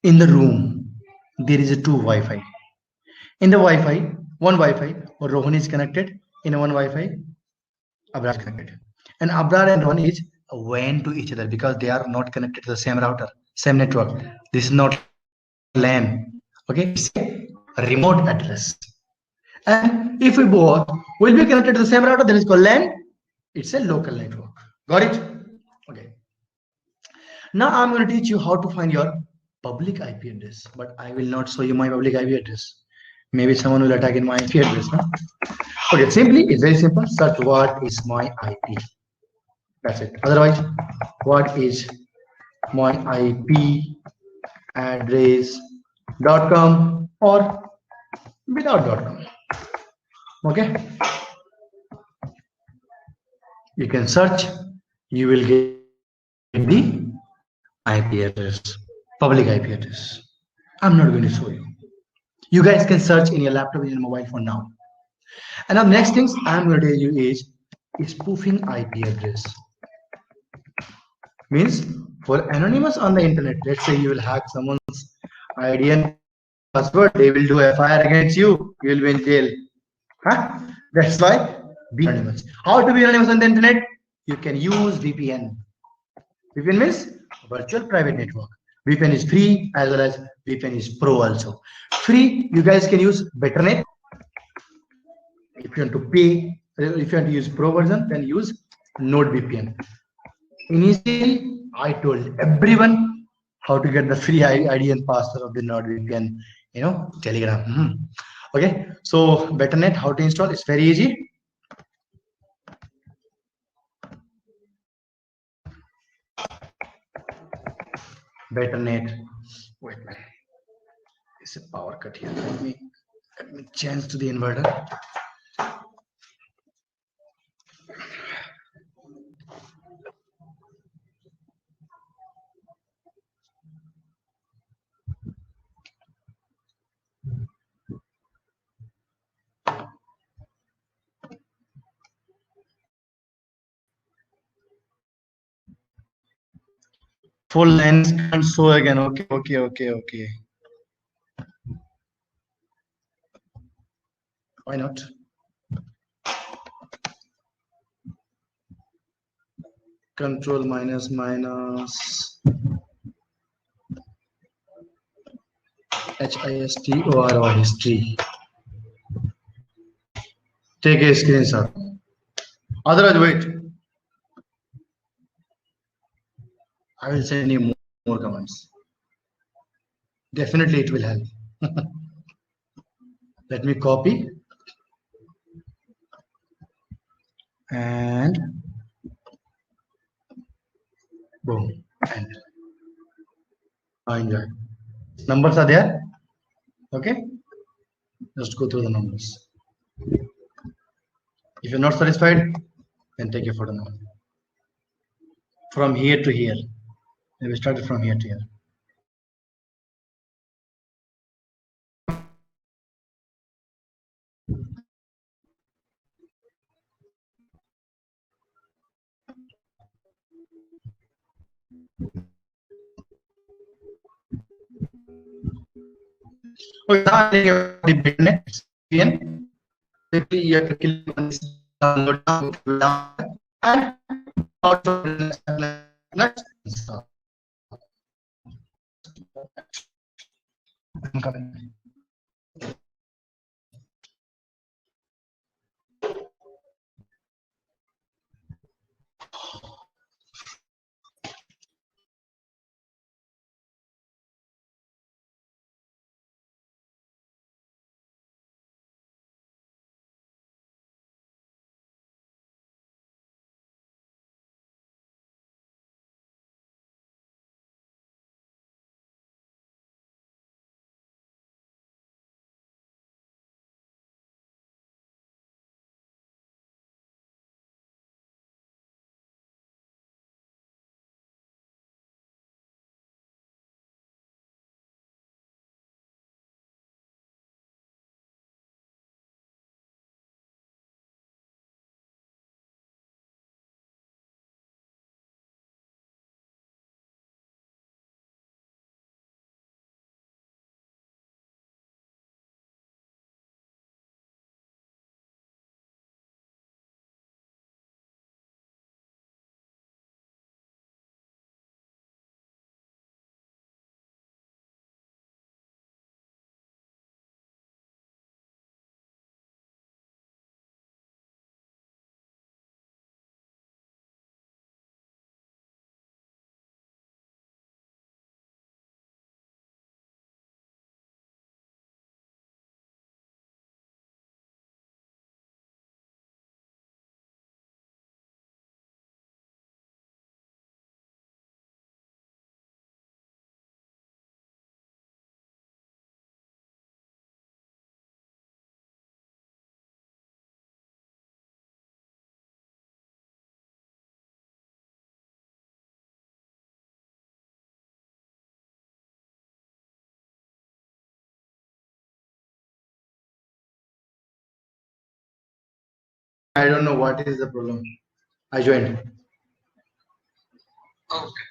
in the room there is a two Wi-Fi. In the Wi-Fi, one Wi-Fi, or Rohan is connected. In one Wi-Fi, Abrar is connected. And Abrar and Rohan is WAN to each other because they are not connected to the same router, same network. This is not LAN. Okay, it's a remote address. And if we both will be connected to the same router, then it's called LAN. It's a local network. Got it? Okay. Now I'm going to teach you how to find your public IP address, but I will not show you my public IP address. Maybe someone will attack in my IP address. Huh? Okay, simply, it's very simple. Search what is my IP. That's it. Otherwise, what is my IP address.com or without.com. Okay, you can search, you will get the IP address, public IP address. I'm not going to show you. You guys can search in your laptop, in your mobile phone now. And now next things I'm going to tell you is spoofing IP address. Means for anonymous on the internet, let's say you will hack someone's ID and password, they will do FIR against you, you will be in jail. Huh? That's why be anonymous. How to be anonymous on the internet? You can use VPN. VPN means virtual private network. VPN is free as well as VPN is pro also. Free, you guys can use Betternet. If you want to pay, if you want to use pro version, then use NordVPN. Initially, I told everyone how to get the free ID and password of the NordVPN, Telegram. Okay, so Betternet, how to install? It's very easy. Betternet. Wait a minute. It's a power cut here. Let me change to the inverter. Full lens can't show again. Okay. Why not? Control minus HISTOR history. Take a screenshot. Otherwise, wait. I will send you more comments. Definitely, it will help. Let me copy and boom. And enjoy. Numbers are there. Okay. Just go through the numbers. If you're not satisfied, then take a photo now. From here to here. We started from here to here. Okay, the Bitnet VPN. Simply you have to click on this download and also I'm coming. I don't know what is the problem. I joined. Okay.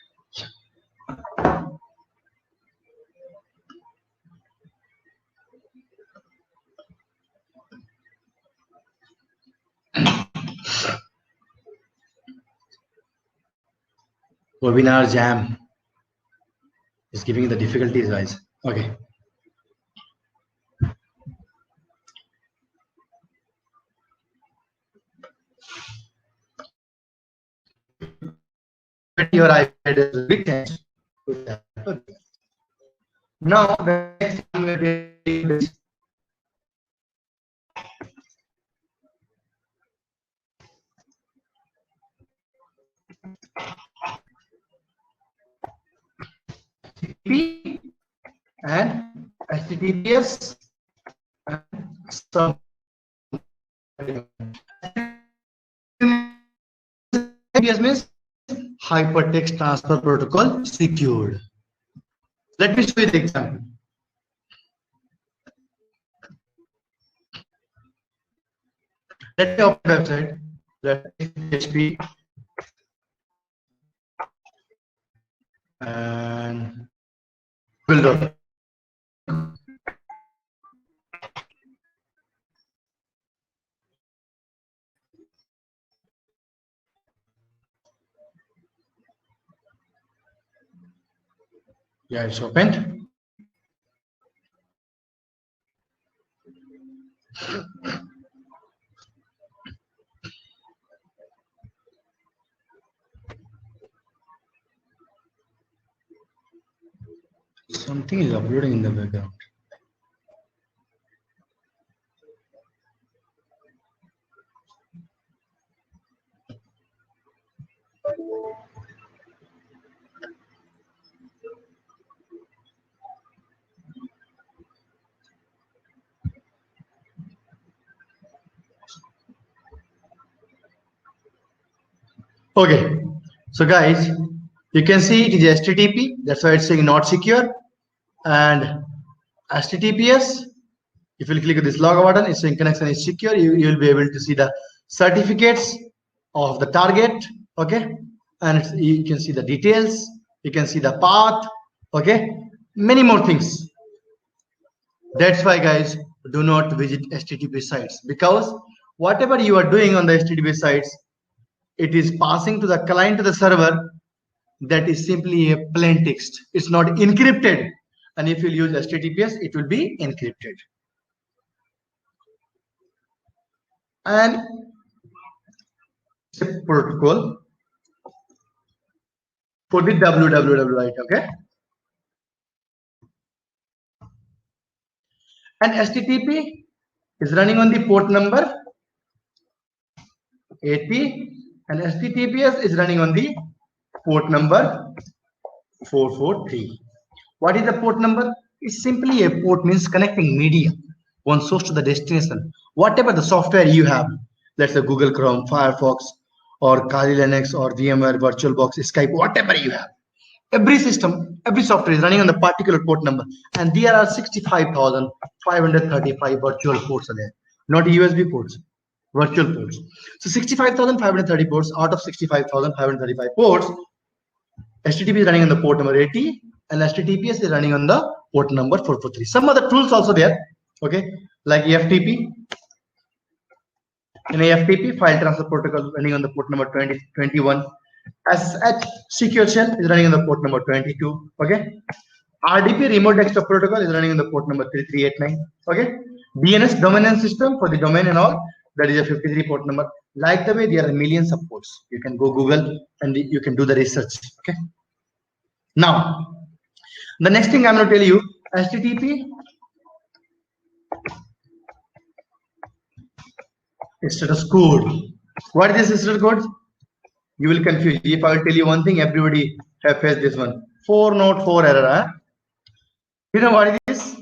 Webinar jam is giving the difficulties, guys. Okay. Your iPad is a big change. Now, the next I'm going to do is HTTP and HTTPS and some HTTPS means hypertext transfer protocol secured. Let me show you the example. Let me open the website. That is PHP and builder. Yeah, it's opened. Something is uploading in the background. Okay, so guys, you can see it is HTTP. That's why it's saying not secure. And HTTPS, if you click on this logo button, it's saying connection is secure. You will be able to see the certificates of the target. Okay, and you can see the details. You can see the path. Okay, many more things. That's why, guys, do not visit HTTP sites, because whatever you are doing on the HTTP sites, it is passing to the client, to the server. That is simply a plain text. It's not encrypted. And if you use HTTPS, it will be encrypted. And protocol for the www, right? Okay. And HTTP is running on the port number 80, and HTTPS is running on the port number 443. What is the port number? It's simply a port, means connecting media, one source to the destination. Whatever the software you have, let's say Google Chrome, Firefox, or Kali Linux, or VMware, VirtualBox, Skype, whatever you have. Every system, every software is running on the particular port number, and there are 65,535 virtual ports are there, not USB ports, virtual ports. So 65,530 ports out of 65,535 ports, HTTP is running on the port number 80, and HTTPS is running on the port number 443. Some other tools also there, okay, like FTP. In FTP, file transfer protocol running on the port number 21. SH secure shell is running on the port number 22. Okay. RDP remote desktop protocol is running on the port number 3389. Okay. DNS domain name system for the domain and all, that is a 53 port number. Like the way there are millions of ports. You can go Google and you can do the research. Okay. Now, the next thing I'm going to tell you, HTTP status code. What is this status code? You will confuse. If I will tell you one thing, everybody have faced this one. 404 error. Huh? You know what it is?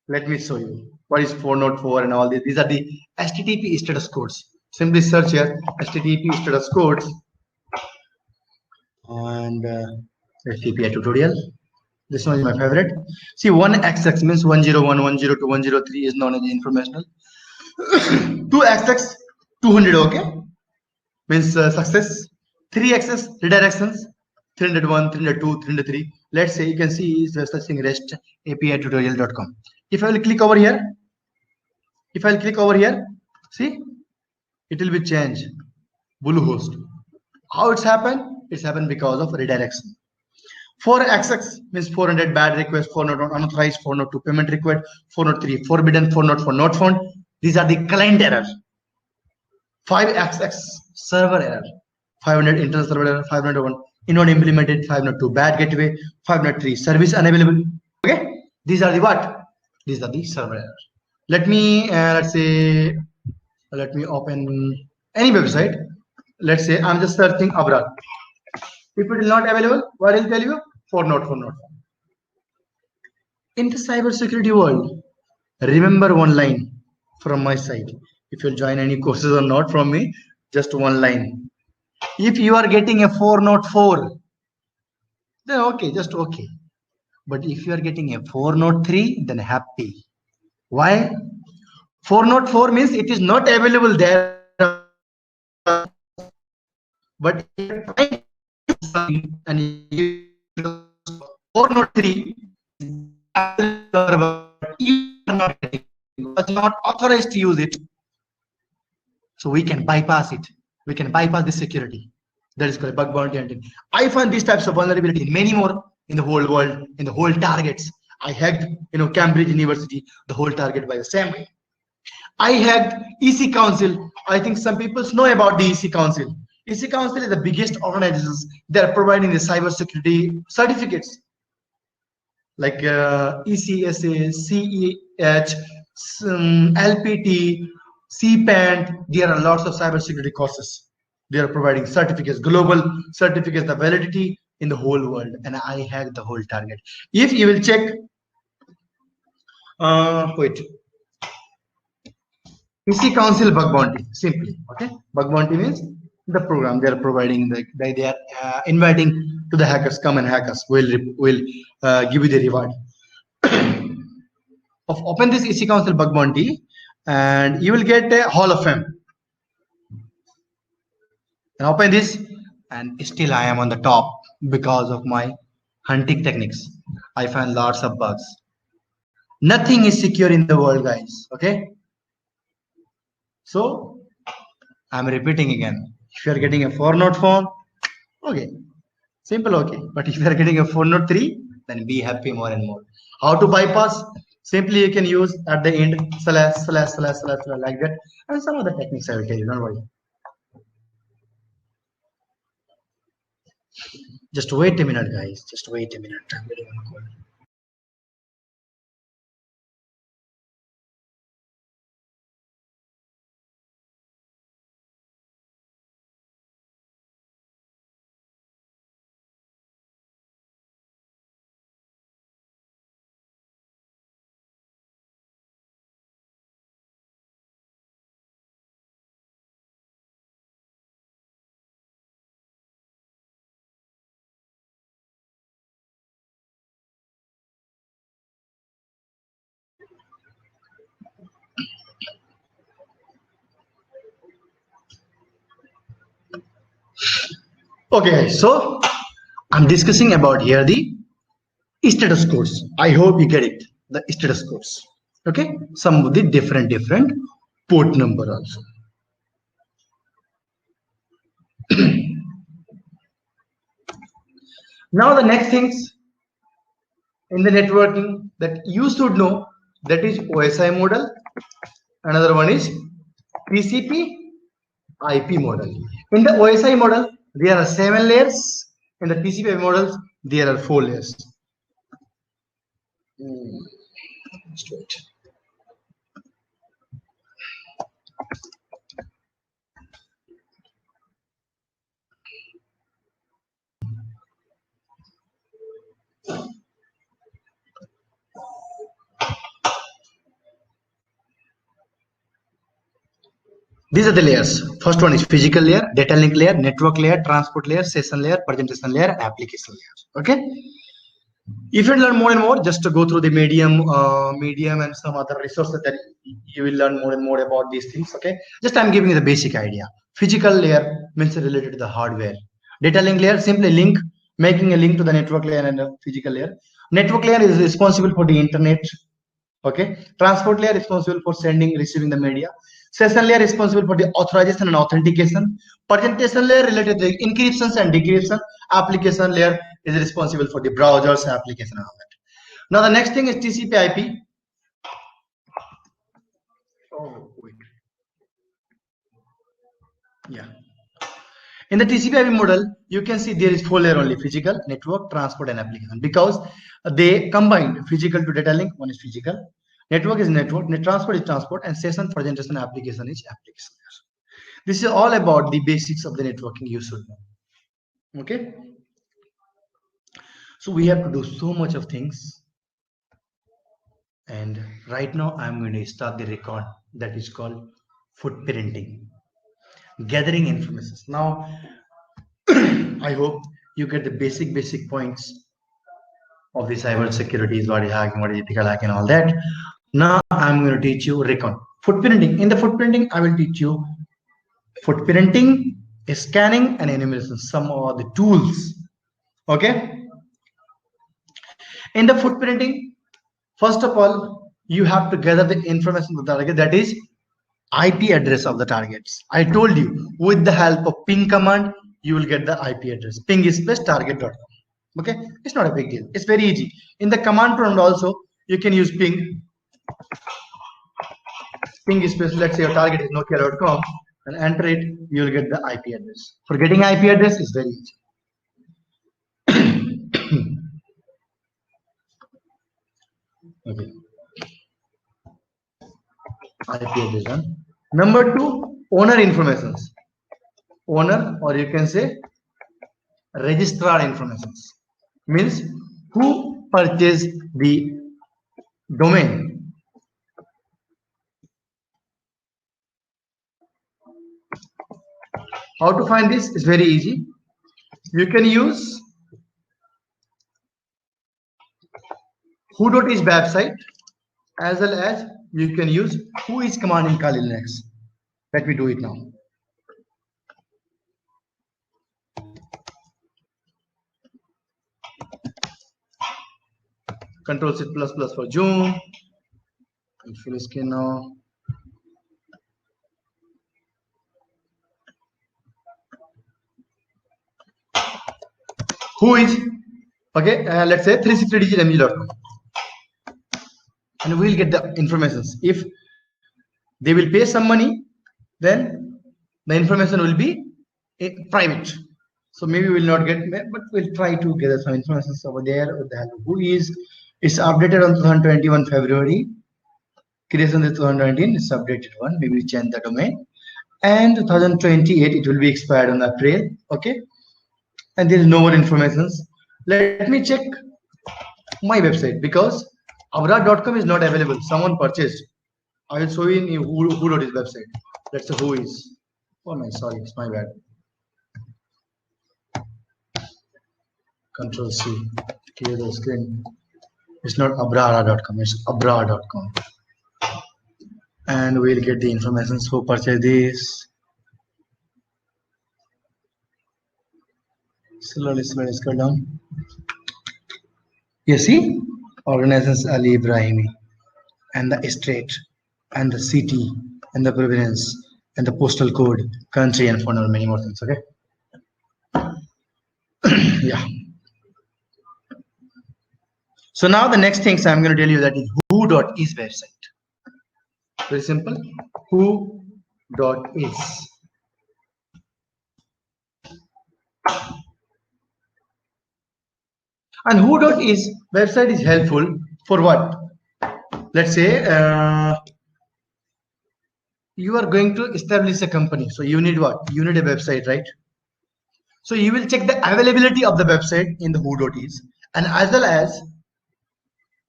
Let me show you. What is 404 and all this? These are the HTTP status codes. Simply search here HTTP status codes and HTTP tutorial. This one is my favorite. See, 1XX means 101, 102, 103 is known as informational. 2XX 200, okay, means success. 3x's redirections, 301, 302, 303. Let's say you can see is searching REST API tutorial.com. If I will click over here, see, it will be changed. Bluehost. How it's happened? It's happened because of redirection. 4xx means 400 bad request, 401 unauthorized, 402 payment required, 403 forbidden, 404 not found. These are the client error. 5xx server error, 500 internal server error, 501 not implemented, 502 bad gateway, 503 service unavailable. Okay, these are the what? These are the server errors. Let me let me open any website. Let's say I'm just searching abroad. If it is not available, what will tell you? 404. In the cybersecurity world, remember one line from my side. If you'll join any courses or not from me, just one line. If you are getting a 404, then okay, just okay. But if you are getting a 403, then happy. Why? 404 means it is not available there. But and you 403 not authorized to use it, so we can bypass it. We can bypass the security. That is called bug bounty hunting. I find these types of vulnerability in many more in the whole world, in the whole targets. I hacked, Cambridge University, the whole target by the same way. I hacked EC Council. I think some people know about the EC Council. EC Council is the biggest organizations. They are providing the cybersecurity certificates like ECSA, CEH, LPT, CPANT. There are lots of cybersecurity courses. They are providing certificates, global certificates, the validity in the whole world. And I hacked the whole target. If you will check, EC Council bug bounty, simply, okay? Bug bounty means the program they are providing, they are inviting to the hackers, come and hack us. We'll give you the reward. Open this EC Council bug bounty, and you will get a Hall of Fame. And open this, and still I am on the top because of my hunting techniques. I find lots of bugs. Nothing is secure in the world, guys. Okay. So I'm repeating again. If you are getting a 404, okay, simple, okay. But if you are getting a 403, then be happy more and more. How to bypass? Simply you can use at the end / / like that, and some other techniques I will tell you. Don't worry. Just wait a minute, guys. Just wait a minute. I'm getting on call. Okay, so I'm discussing about here the status codes. I hope you get it. The status codes. Okay, some of the different port number also. Now the next things in the networking that you should know, that is OSI model. Another one is TCP IP model. In the OSI model, there are 7 layers. In the TCP models, there are 4 layers. Just wait. These are the layers. First one is physical layer, data link layer, network layer, transport layer, session layer, presentation layer, and application layer. Okay. If you learn more and more, just to go through the medium and some other resources that you will learn more and more about these things. Okay, just I'm giving you the basic idea. Physical layer means related to the hardware. Data link layer, simply making a link to the network layer and the physical layer. Network layer is responsible for the internet. Okay, transport layer responsible for sending, receiving the media. Session layer responsible for the authorization and authentication. Presentation layer related to the encryptions and decryption. Application layer is responsible for the browsers, application, and all that. Now the next thing is TCP/IP. Oh, wait. Yeah. In the TCP/IP model, you can see there is 4 layer only: physical, network, transport, and application. Because they combined physical to data link. One is physical, network is network, transport is transport, and session, presentation, application is application. This is all about the basics of the networking you should know. Okay. So we have to do so much of things. And right now I'm going to start the record that is called footprinting, gathering information. Now, I hope you get the basic points of the cyber security, what is hacking, what is ethical hacking, and all that. Now I'm going to teach you recon footprinting. In the footprinting, I will teach you footprinting, scanning, and enumeration, some of the tools. Okay. In the footprinting, first of all, you have to gather the information of the target, that is IP address of the targets. I told you, with the help of ping command, you will get the IP address. Ping is plus target.com. Okay, it's not a big deal. It's very easy. In the command prompt also, you can use ping. Ping is plus, let's say your target is nokia.com, and enter it, you will get the IP address. For getting IP address is very easy. Okay. IP address done. Number 2, owner informations. Owner, or you can say registrar informations, means who purchased the domain. How to find this is very easy. You can use who.is website, as well as you can use who is command in Kali Linux. Let me do it now. Control C++ for Zoom. Full screen now. Who is, okay, let's say 360digitmg.com, and we'll get the information. If they will pay some money, then the information will be private. So maybe we'll not get, but we'll try to gather some information over there. With the who is, it's updated on 2021 February. Creation is 2019, it's updated one. Maybe we change the domain. And 2028, it will be expired on April. Okay. And there is no more information. Let me check my website, because abra.com is not available. Someone purchased. I will show you in who.is website. Let's say who is. Oh my, sorry, it's my bad. Control C, clear the screen. It's not abra.com, it's abra.com. And we'll get the information who purchased this. Slowly scroll down. You see, organizations Ali Ibrahimi, and the state, and the city, and the province, and the postal code, country, and phone number, many more things. Okay. Yeah. So now the next things I'm going to tell you, that is who.is website. Very simple. Who.is. And who.is website is helpful for what? Let's say you are going to establish a company. So you need what? You need a website, right? So you will check the availability of the website in the who.is, and as well as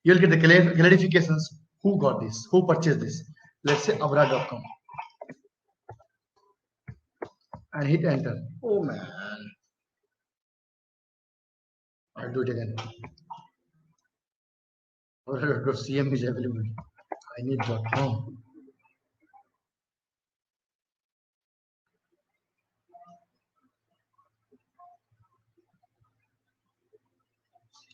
you'll get the clarifications who got this, who purchased this. Let's say abra.com, and hit enter. Oh man, I'll do it again. .cm is available. I need .com.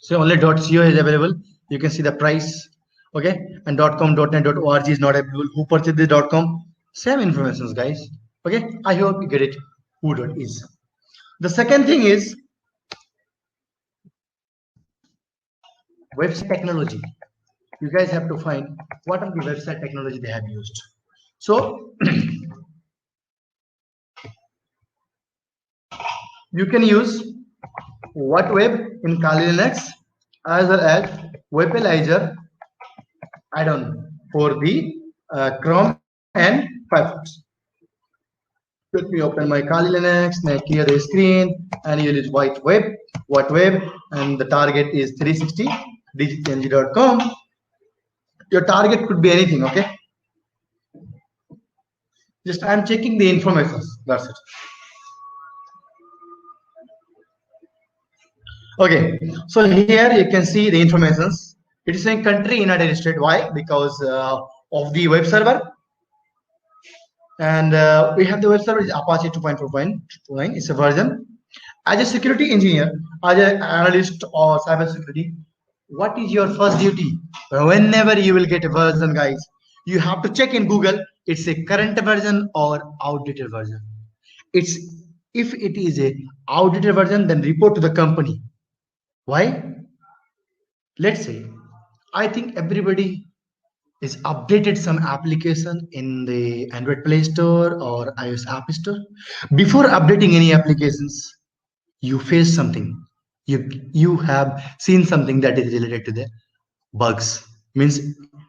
So only .co is available. You can see the price. Okay, and .com, .net, .org is not available. Who purchased the .com? Same informations, guys. Okay, I hope you get it. Who .is. The second thing is website technology. You guys have to find what are the website technology they have used. So you can use what web in Kali Linux as well as Webalizer add-on for the Chrome and Firefox. Let me open my Kali Linux, now clear the screen, and you'll use what web, and the target is 360 digitng.com. Your target could be anything, okay? Just I'm checking the information. That's it. Okay, so here you can see the informations. It is saying country United States. Why? Because of the web server. And we have the web server is Apache 2.4.29. It's a version. As a security engineer, as an analyst or cybersecurity, what is your first duty? Whenever you will get a version, guys, you have to check in Google. It's a current version or outdated version. It's if it is a outdated version, then report to the company. Why? Let's say, I think everybody is updated some application in the Android Play Store or iOS App Store. Before updating any applications, you face something. You have seen something that is related to the bugs. Means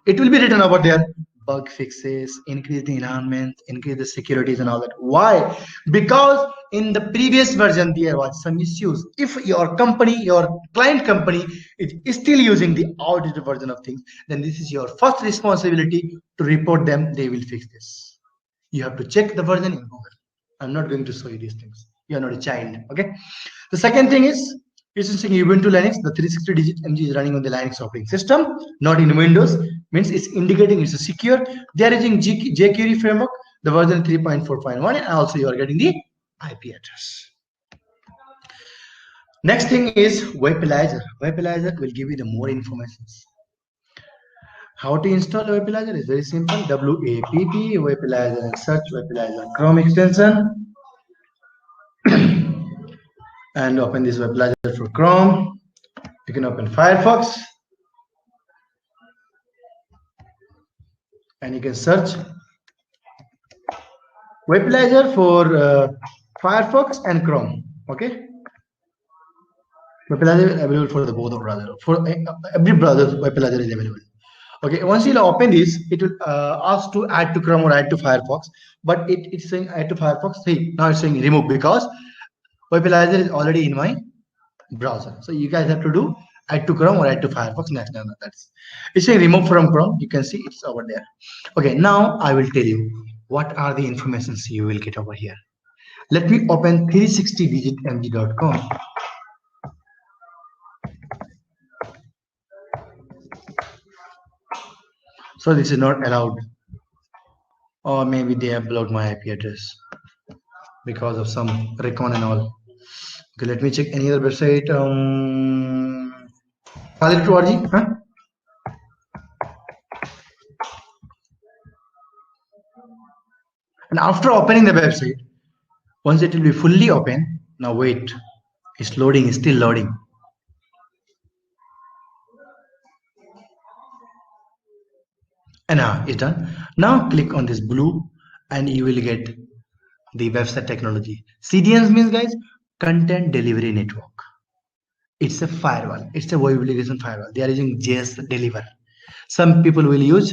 it will be written over there. Bug fixes, increase the environment, increase the securities and all that. Why? Because in the previous version there was some issues. If your company, your client company is still using the outdated version of things, then this is your first responsibility to report them. They will fix this. You have to check the version in Google. I'm not going to show you these things. You are not a child. Okay. The second thing is it's using Ubuntu Linux. The 360 digit MG is running on the Linux operating system, not in Windows. Means it's indicating it's a secure. They are using jQuery framework, the version 3.4.1, and also you are getting the IP address. Next thing is Webalizer. Webalizer will give you the more information. How to install Webalizer is very simple. WAPP Webalizer and search Webalizer Chrome extension and open this Webalizer for Chrome. You can open Firefox and you can search Webalizer for Firefox and Chrome. Okay. Webalizer is available for the both of browser. For every browser, Webalizer is available. Okay, once you open this, it will ask to add to Chrome or add to Firefox, but it's saying add to Firefox. See, now it's saying remove because Webalizer is already in my browser. So you guys have to do add to Chrome or add to Firefox. Next, that's it's saying remove from Chrome. You can see it's over there. Okay, now I will tell you what are the informations you will get over here. Let me open 360digitmg.com. So this is not allowed, or maybe they have blocked my IP address because of some recon and all. Okay, let me check any other website. Valid2RG, huh? And after opening the website, once it will be fully open, now wait, it's loading, it's still loading. And now it's done. Now click on this blue and you will get the website technology. CDNs means, guys, content delivery network. It's a firewall. It's a web application firewall. They are using JS deliver. Some people will use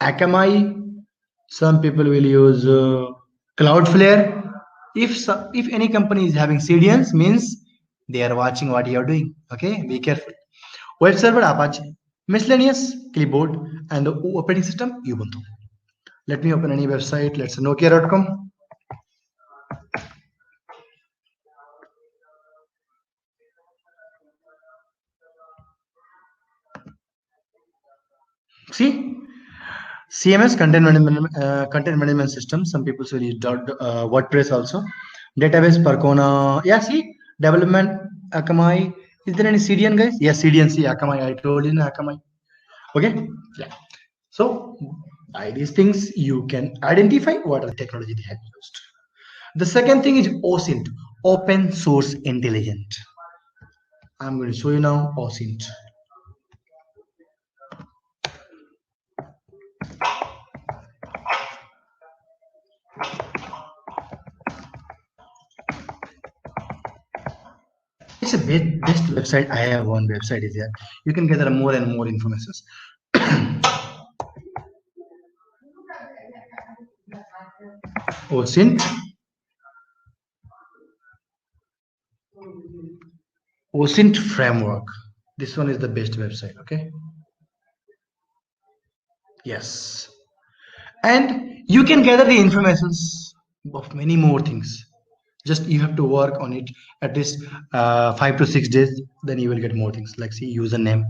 Akamai. Some people will use Cloudflare. If any company is having CDNs, means they are watching what you are doing. Okay, be careful. Web server Apache, miscellaneous clipboard, and the operating system Ubuntu. Let me open any website. Let's say Nokia.com. See, CMS content management system. Some people will use WordPress also. Database Percona. Yeah, see, development Akamai. Is there any CDN guys? Yes, CDN. Akamai. I told you Akamai. Okay. Yeah. So by these things you can identify what are the technology they have used. The second thing is OSINT, Open Source Intelligent. I'm going to show you now OSINT. It's a best website. I have one website is there. You can gather more and more information. OSINT. OSINT framework. This one is the best website. Okay. Yes. And you can gather the informations of many more things. Just you have to work on it at least 5 to 6 days, then you will get more things like see username.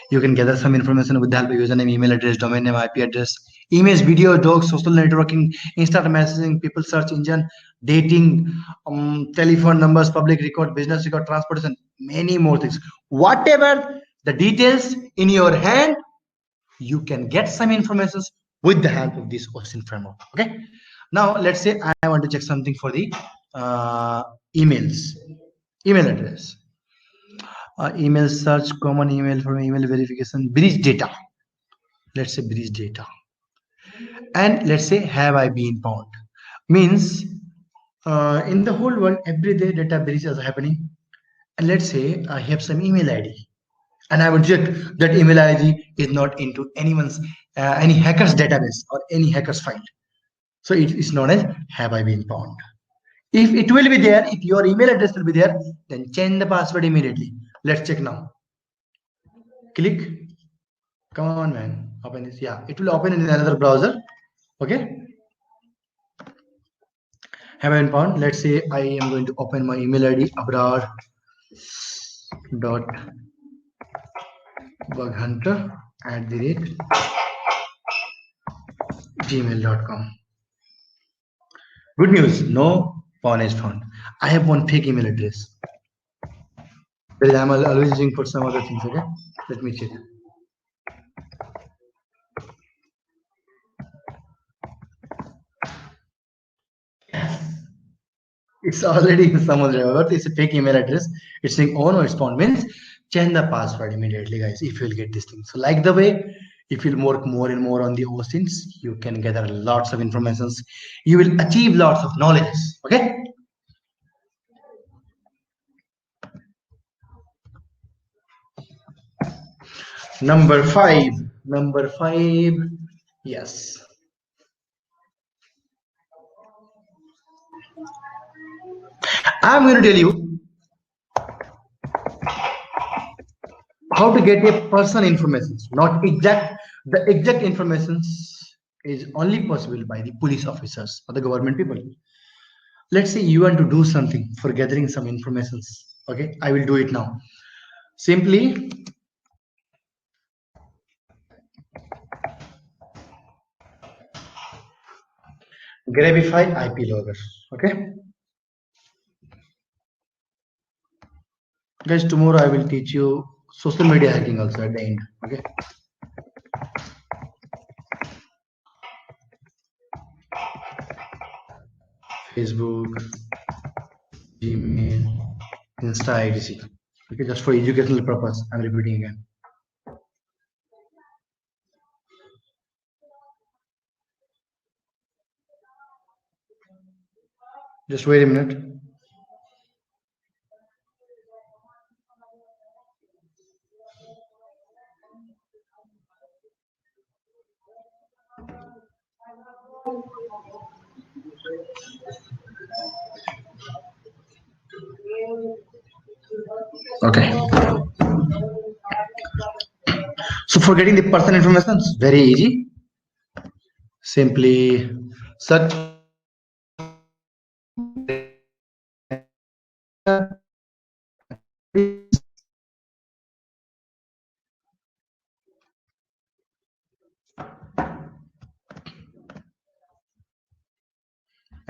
You can gather some information with the help of username, email address, domain name, IP address, image, video, docs, social networking, instant messaging, people search engine, dating, telephone numbers, public record, business record, transportation, many more things. Whatever the details in your hand, you can get some information with the help of this OSINT framework. Okay. Now let's say I want to check something for the uh, emails, email address, email search, common email from email verification, breach data. Let's say breach data, and let's say have I been found means in the whole world every day data breach is happening, and let's say I have some email ID and I would check that email ID is not into anyone's any hacker's database or any hacker's file. So it is known as have I been found. If it will be there, if your email address will be there, then change the password immediately. Let's check now. Click. Come on, man. Open this. Yeah, it will open in another browser. Okay. Have I been found? Let's say I am going to open my email ID abrar.bughunter@gmail.com. Good news, no pawn is found. I have one fake email address. I'm always using for some other things. Okay, let me check. It's already in some other but it's a fake email address. It's saying oh no, it's found means change the password immediately, guys. If you'll get this thing, so like the way if you'll work more and more on the OSINTs, you can gather lots of informations. You will achieve lots of knowledge. Okay. Number five. Number five. Yes. I'm going to tell you how to get a person information, not exact. The exact information is only possible by the police officers or the government people. Let's say you want to do something for gathering some information. Okay, I will do it now. Simply Grabify IP logger. Okay, guys, tomorrow I will teach you social media hacking also at the end. Okay. Facebook, Gmail, Insta, etc. Okay, just for educational purpose, I'm repeating again. Just wait a minute. Okay. So for getting the personal information, it's very easy. Simply search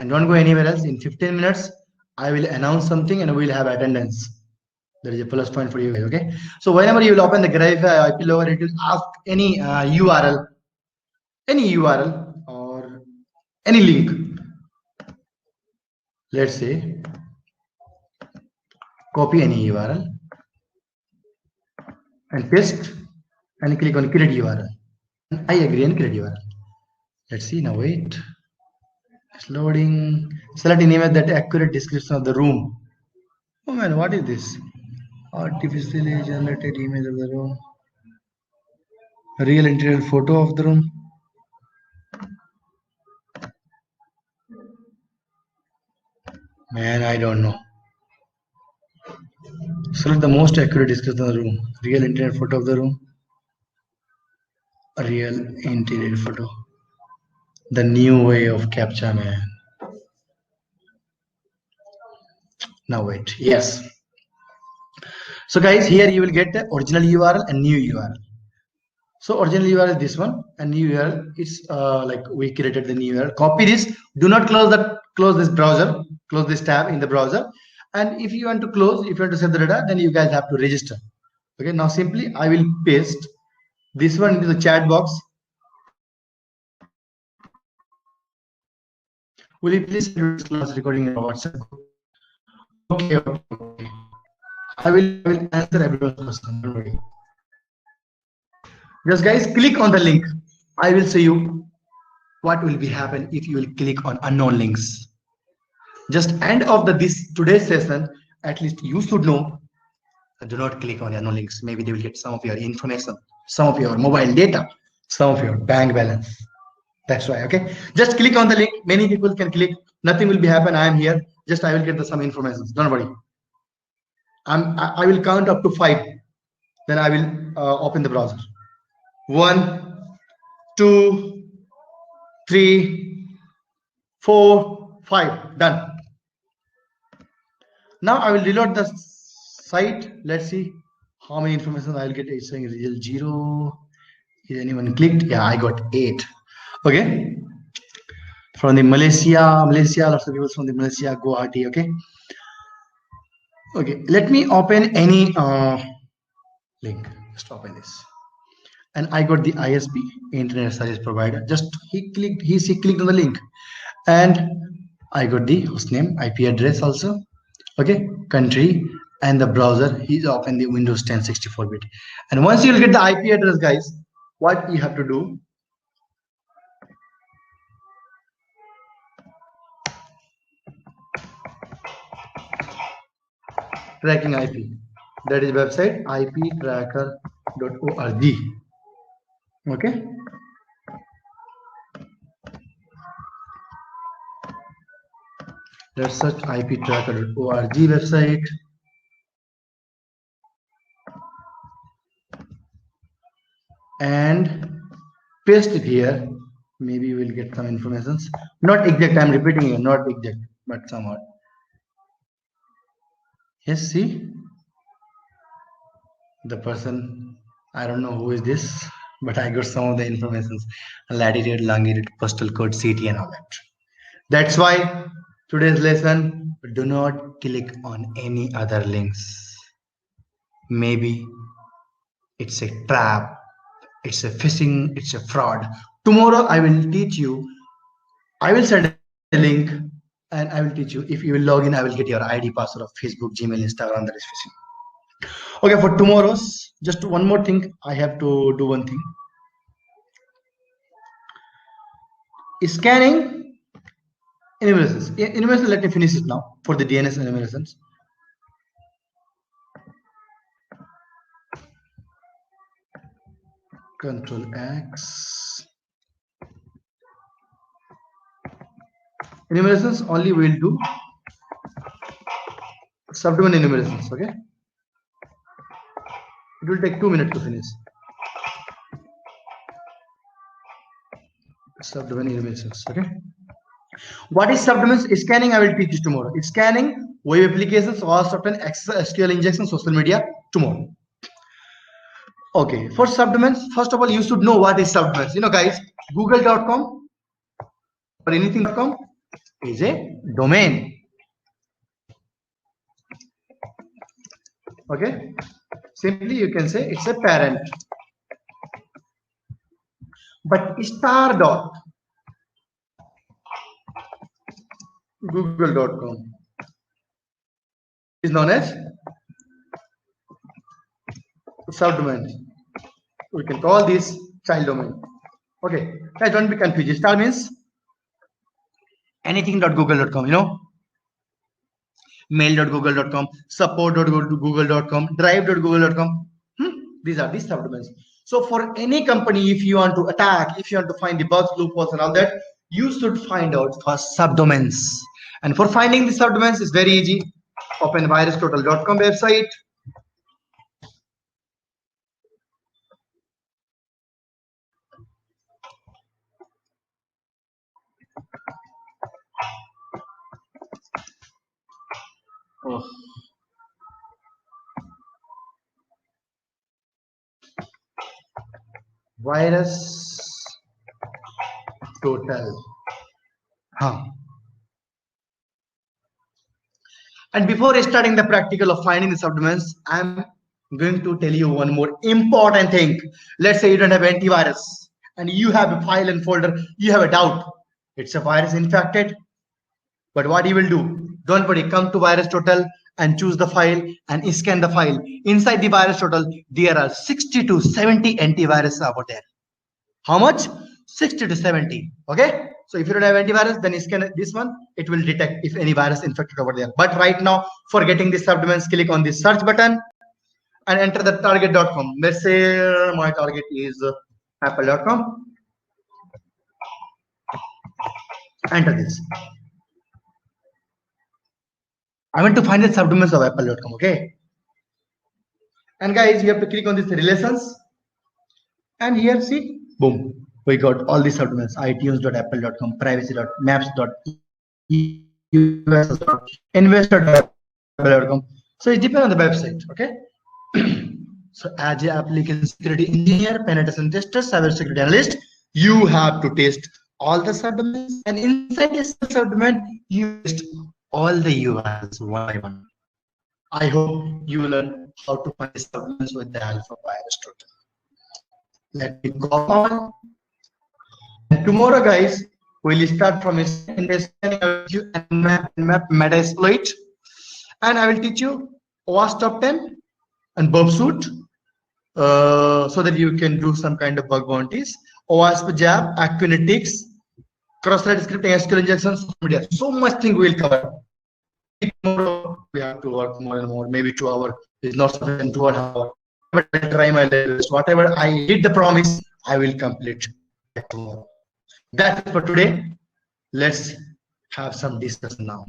And don't go anywhere else. In 15 minutes, I will announce something and we'll have attendance. That is a plus point for you guys, okay? So whenever you will open the Grape IP logger, it will ask any URL or any link. Let's say copy any URL and paste and click on create URL. I agree and create URL. Let's see now. Wait, it's loading. Select an image that accurate description of the room. Oh man, what is this? Artificially generated image of the room. Real interior photo of the room. Man, I don't know. Select the most accurate description of the room. Real interior photo of the room. Real interior photo. The new way of capture, man. Now wait. Yes. So guys, here you will get the original URL and new URL. So original URL is this one, and new URL it's like we created the new URL. Copy this. Do not close this browser. Close this tab in the browser. And if you want to close, if you want to save the data, then you guys have to register. Okay. Now simply I will paste this one into the chat box. Will you please do this class recording in WhatsApp? Okay. I will answer everyone's question. Don't worry. Just guys, click on the link. I will show you what will be happen if you will click on unknown links. Just end of today's session, at least you should know. Do not click on the unknown links. Maybe they will get some of your information, some of your mobile data, some of your bank balance. That's why. Okay. Just click on the link. Many people can click. Nothing will be happen. I am here. Just I will get some information. Don't worry. I will count up to 5. Then I will open the browser. 1, 2, 3, 4, 5. Done. Now I will reload the site. Let's see how many information I will get. It's saying result 0. Is anyone clicked? Yeah, I got 8. Okay. From the Malaysia, lots of people from the Malaysia, Guwahati. Okay. Okay. Let me open any link. Just open this. And I got the ISP, Internet Service Provider. Just he clicked on the link, and I got the hostname, IP address also. Okay, country, and the browser. He's open the Windows 10 64-bit. And once you will get the IP address, guys, what you have to do? Tracking IP. That is website iptracker.org. Okay. Let's search iptracker.org website. And paste it here. Maybe you will get some information. Not exact, I'm repeating here, not exact, but somewhat. Yes, see? The person, I don't know who is this, but I got some of the information. Latitude, longitude, postal code, city, and all that. That's why today's lesson, do not click on any other links. Maybe it's a trap, it's a phishing, it's a fraud. Tomorrow I will teach you, I will send a link and I will teach you. If you will log in, I will get your ID, password of Facebook, Gmail, Instagram, that is phishing. Okay, for tomorrow's, just one more thing, I have to do one thing. Scanning enumerations. Enumerations, let me finish it now for the DNS enumerations. Control X. Enumerations only we will do subdomain enumerations. Okay. It will take 2 minutes to finish. Subdomain enumerations. Okay. What is subdomains? Scanning I will teach you tomorrow. It's scanning web applications, or software, SQL injection, social media tomorrow. Okay, for subdomains, first of all, you should know what is subdomains. You know, guys, google.com or anything.com, is a domain. Okay, simply you can say it's a parent. But star dot google.com is known as subdomain. We can call this child domain. Okay, guys, don't be confused. Star means anything.google.com, you know, mail.google.com, support.google.com, drive.google.com. These are these subdomains. So for any company, if you want to attack, if you want to find the bugs, loopholes, and all that, you should find out first subdomains. And for finding the subdomains is very easy. Open virustotal.com website. Oh. Virus total. And before starting the practical of finding the subdomains, I'm going to tell you one more important thing. Let's say you don't have antivirus and you have a file and folder, you have a doubt. It's a virus infected. But what you will do, don't worry, come to Virus Total and choose the file and scan the file. Inside the Virus Total, there are 60 to 70 antivirus over there. How much? 60 to 70. Okay. So if you don't have antivirus, then scan this one. It will detect if any virus infected over there. But right now, for getting the subdomains, click on the search button and enter the target.com. Let's say my target is apple.com. Enter this. I want to find the subdomains of apple.com. Okay. And guys, you have to click on this relations. And here, see, boom. We got all these subdomains: itunes.apple.com, privacy.maps.us, investor.apple.com. So it depends on the website. Okay. So as an application security engineer, penetration tester, cybersecurity analyst, you have to test all the subdomains, and inside this subdomain, you test all the URLs one by one. I hope you learn how to find the subdomains with the help of Virus Total. Let me go on. And tomorrow, guys, we'll start from understanding and map Metasploit, and I will teach you OWASP top 10 and Bubsuit, so that you can do some kind of bug bounties. OWASP Jab, Aquinetics, cross-site scripting, SQL injections, media. So much thing we'll cover. Tomorrow we have to work more and more. Maybe 2 hours is not sufficient. 2 hours. But I try my best. Whatever I did the promise, I will complete tomorrow. That's it for today. Let's have some discussion now.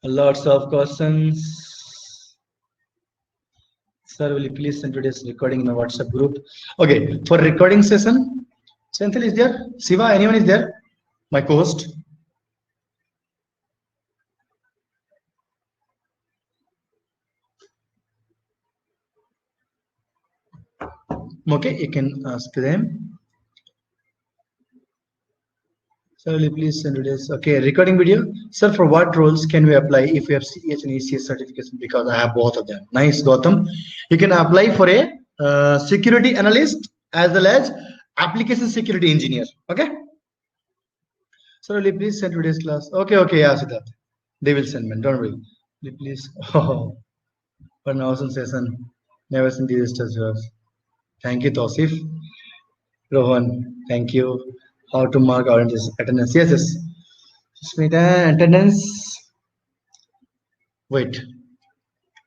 Lots of questions. Sir, will you please send today's recording in my WhatsApp group? Okay, for recording session, Senthil is there? Siva, anyone is there? My co-host. Okay, you can ask them. Sir, will you please send today's recording video? Sir, for what roles can we apply if we have CH and ECS certification? Because I have both of them. Nice, Gautam. You can apply for a security analyst as well as application security engineer. Okay. Sir, will you please send today's class? Okay, yeah, Siddharth. They will send me. Don't worry. Please. Oh, for an awesome session. Never seen these stuff. Thank you, Tausif. Rohan, thank you. How to mark our attendance? Yes. Attendance. Wait,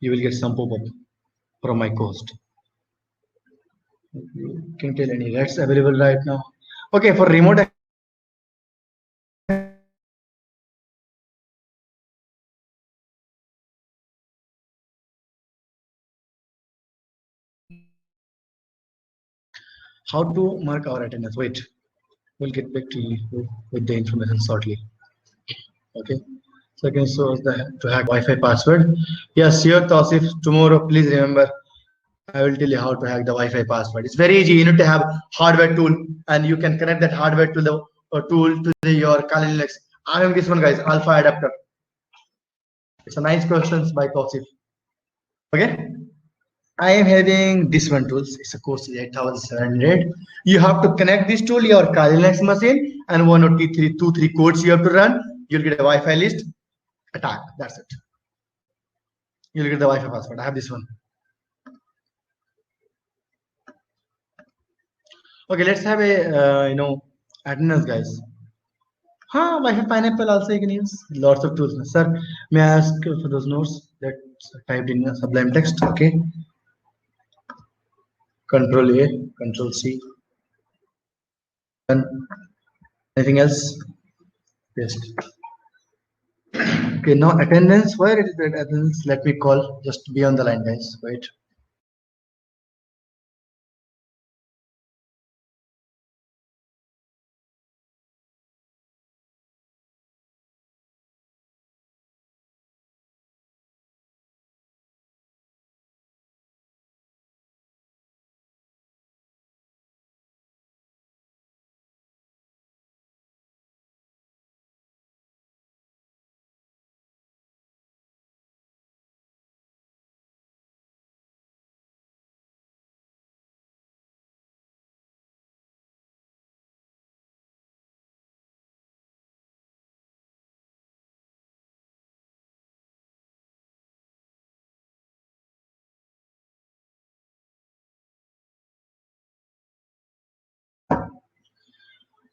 you will get some pop-up from my cost. Can you tell any rates available right now? Okay, for remote. How to mark our attendance? Wait, we'll get back to you with the information shortly. Okay. Second source to hack Wi-Fi password. Yes, sure, Tausif. Tomorrow, please remember I will tell you how to hack the Wi-Fi password. It's very easy. You need to have hardware tool, and you can connect that hardware to the tool to your Kali Linux. I'm having this one, guys, Alpha adapter. It's a nice questions by Tausif. Okay. I am having this one tools. It's a course 8700. You have to connect this tool your Kali Linux machine and 1 or 2 3 codes you have to run. You'll get a Wi-Fi list. Attack. That's it. You'll get the Wi-Fi password. I have this one. Okay, let's have a attendance, guys. Wi-Fi pineapple also you can use. Lots of tools. Sir, may I ask for those notes that typed in Sublime text? Okay. Control A, Control C. And anything else? Paste. Okay, now attendance. Where is the attendance? Let me call. Just be on the line, guys. Wait.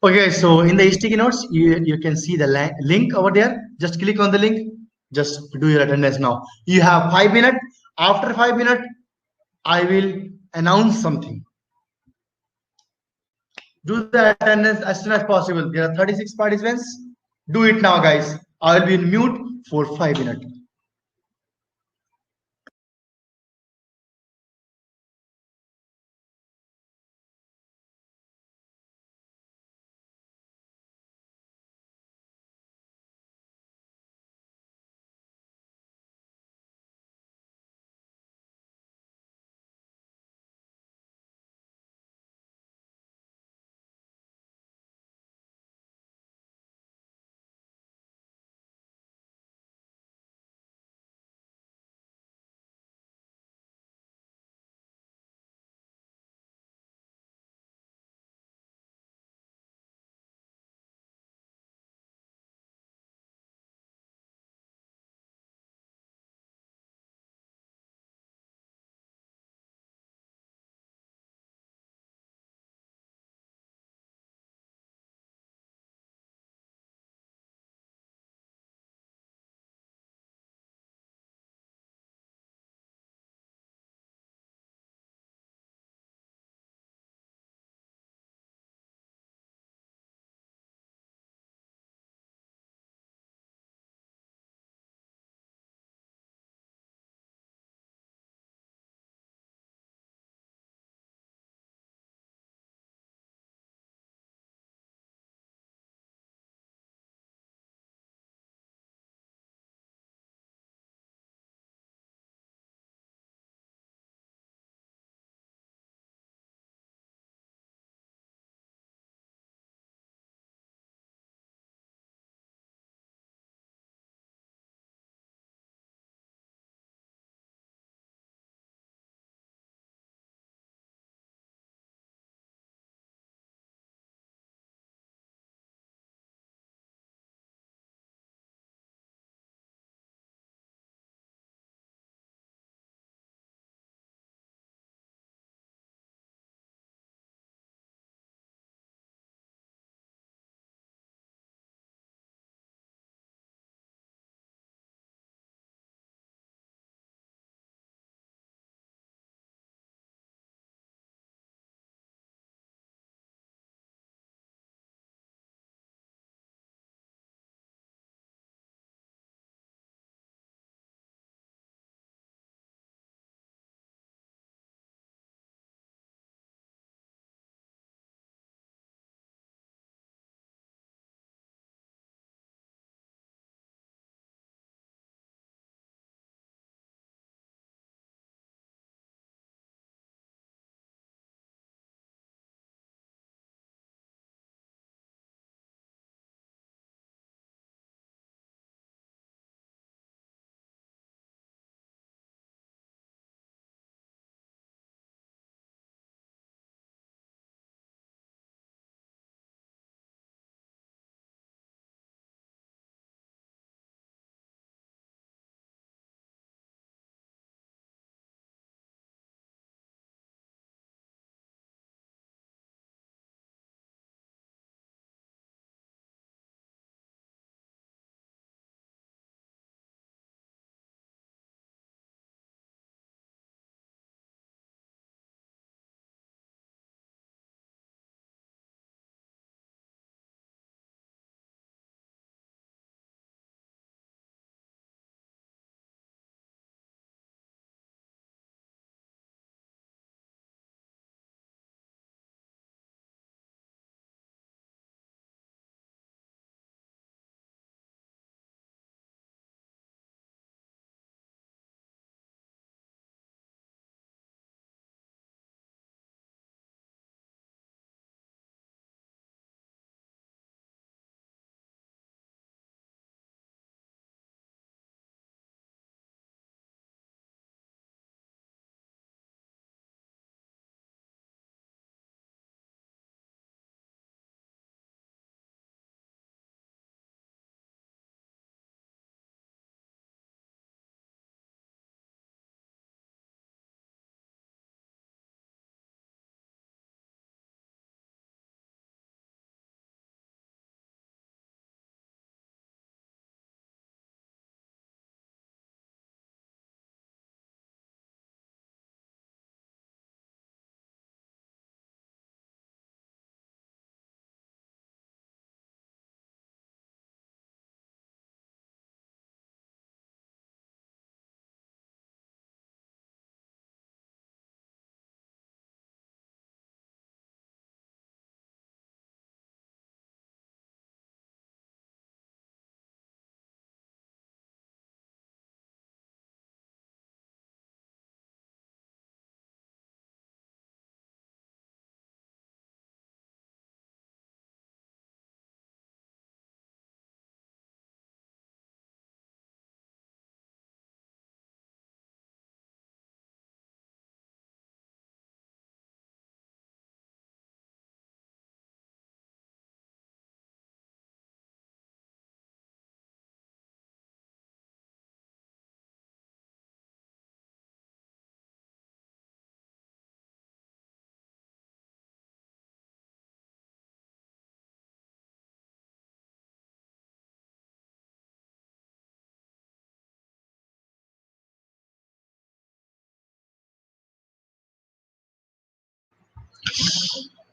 Okay, so in the sticky notes, you can see the link over there. Just click on the link. Just do your attendance now. You have 5 minutes. After 5 minutes, I will announce something. Do the attendance as soon as possible. There are 36 participants. Do it now, guys. I will be in mute for 5 minutes.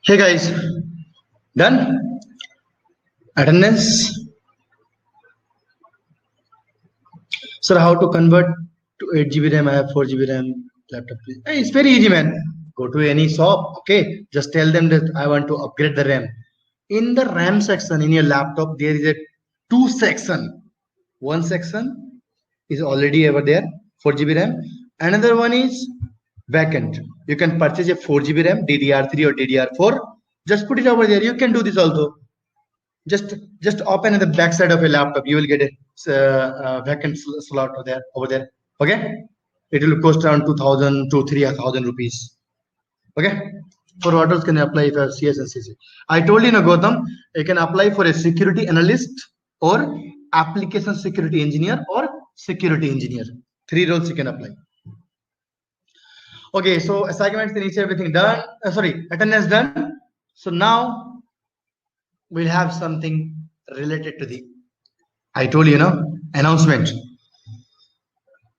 Hey guys, done? Attendance. Sir, how to convert to 8 GB RAM? I have 4 GB RAM laptop. Hey, it's very easy, man. Go to any shop, okay? Just tell them that I want to upgrade the RAM. In the RAM section in your laptop, there is a two section. One section is already over there, 4 GB RAM. Another one is vacant. You can purchase a 4 GB RAM, DDR3 or DDR4. Just put it over there. You can do this also. Just open at the back side of your laptop. You will get a vacant slot over there. Okay, it will cost around 2,000 to 3,000 rupees. Okay, for what else can you apply for CS and CC? I told you, Gautam, you can apply for a security analyst or application security engineer or security engineer. 3 roles you can apply. Okay, so assignments, finish everything done. Sorry, attendance done. So now we'll have something related to the, I told you, announcement.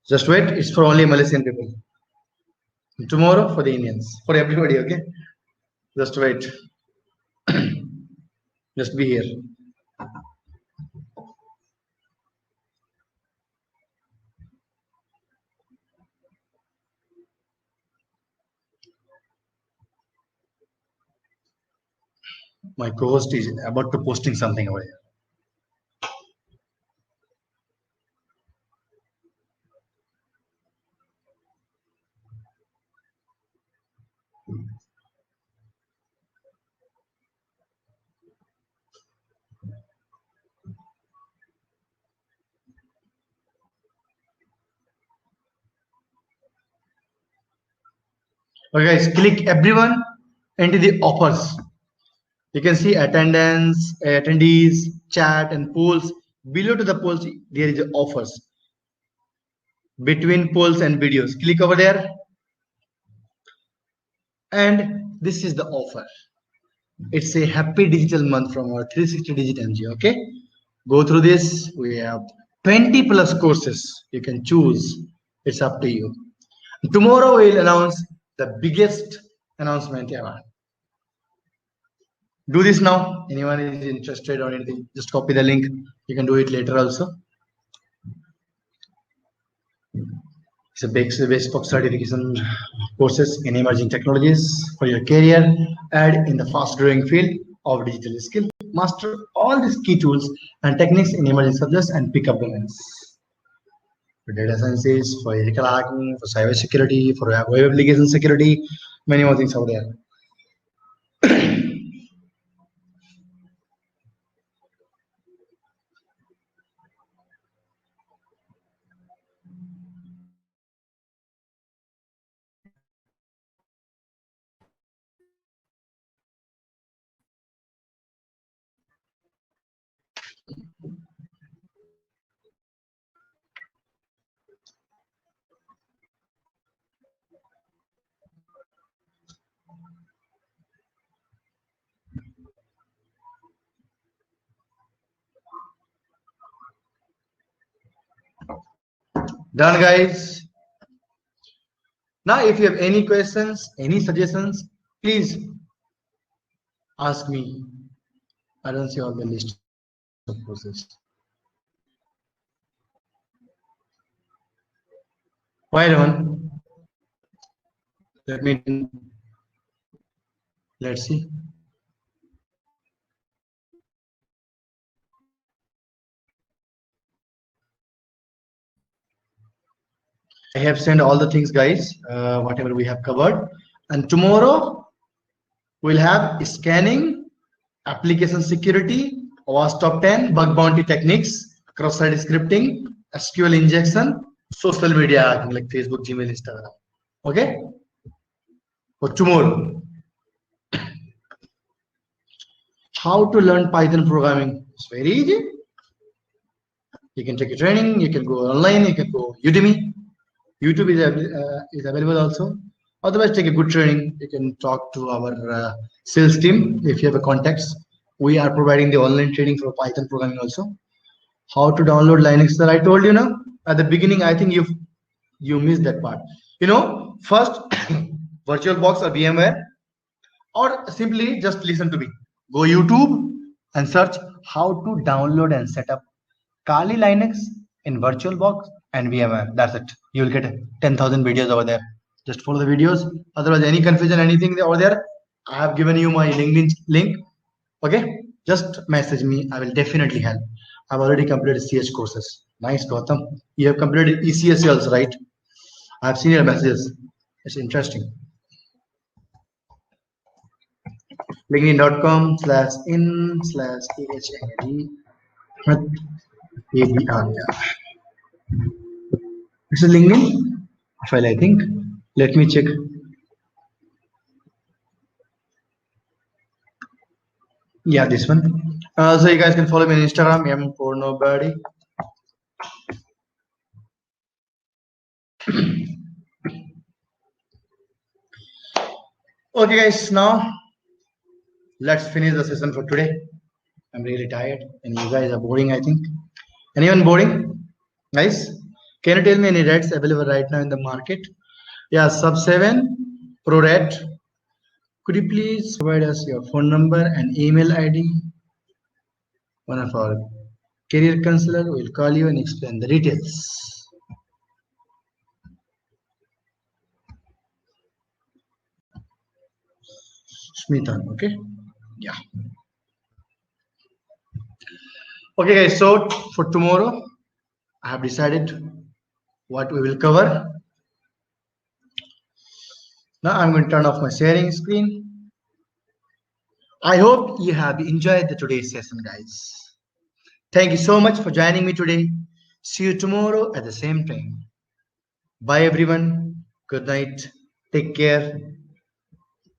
Just wait, it's for only Malaysian people. Tomorrow for the Indians, for everybody, okay? Just wait. Just be here. My co-host is about to posting something over here. Okay, guys, click everyone into the offers. You can see attendance, attendees, chat, and polls. Below to the polls, there is the offers. Between polls and videos, click over there. And this is the offer. It's a happy digital month from our 360 Digit MG. Okay, go through this. We have 20 plus courses you can choose. It's up to you. Tomorrow we'll announce the biggest announcement ever. Do this now. Anyone is interested or anything, just copy the link. You can do it later also. It's a basic certification courses in emerging technologies for your career and in the fast growing field of digital skill. Master all these key tools and techniques in emerging subjects and pick up domains. For data sciences, for ethical hacking, for cyber security, for web application security, many more things out there. Done, guys. Now, if you have any questions, any suggestions, please ask me. I don't see all the list of courses. Why don't? Let's see. I have sent all the things, guys, whatever we have covered. And tomorrow we'll have scanning, application security, OWASP top 10, bug bounty techniques, cross-site scripting, SQL injection, social media like Facebook, Gmail, Instagram. Okay? For tomorrow. How to learn Python programming? It's very easy. You can take a training, you can go online, you can go Udemy. YouTube is available also. Otherwise, take a good training. You can talk to our sales team if you have a contacts. We are providing the online training for Python programming also. How to download Linux? Sir, I told you now at the beginning. I think you missed that part. First VirtualBox or VMware. or simply just listen to me. Go YouTube and search how to download and set up Kali Linux in VirtualBox and VMware. That's it. You will get 10,000 videos over there. Just follow the videos. Otherwise, any confusion, anything over there, I have given you my LinkedIn link. Okay, just message me. I will definitely help. I've already completed CH courses. Nice, Gautam. You have completed ECSLs, right? I've seen your messages. It's interesting. linkedin.com/in/AHND. It's a LinkedIn file, I think. Let me check. Yeah, this one. So you guys can follow me on Instagram, M for nobody. Okay, guys, now let's finish the session for today. I'm really tired, and you guys are boring, I think. Anyone boring? Guys, can you tell me any rates available right now in the market? Yeah, sub 7 pro rate. Could you please provide us your phone number and email ID? One of our career counselor will call you and explain the details. Smithan, okay? Yeah. Okay, guys, so for tomorrow, I have decided what we will cover. Now I'm going to turn off my sharing screen. I hope you have enjoyed the today's session, guys. Thank you so much for joining me today. See you tomorrow at the same time. Bye, everyone. Good night. Take care.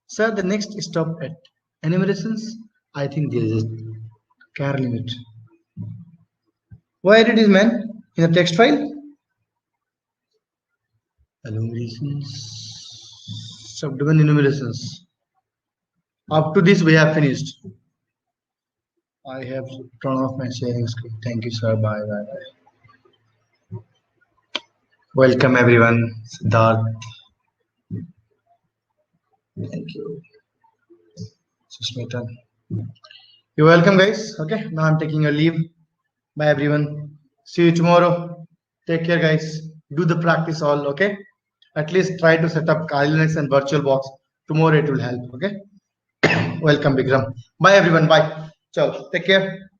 Sir, the next stop at enumerations. I think there is a car limit. Where it is, man? In the text file? Enumerations. Subdomain enumerations. Up to this, we have finished. I have turned off my sharing screen. Thank you, sir. Bye, bye, bye. Welcome, everyone. Siddharth. Thank you. Susmita. You're welcome, guys. Okay, now I'm taking a leave. Bye, everyone. See you tomorrow. Take care, guys. Do the practice all, okay? At least try to set up Kali Linux and VirtualBox. Tomorrow it will help, okay? Welcome, Bikram. Bye, everyone. Bye. Ciao. Take care.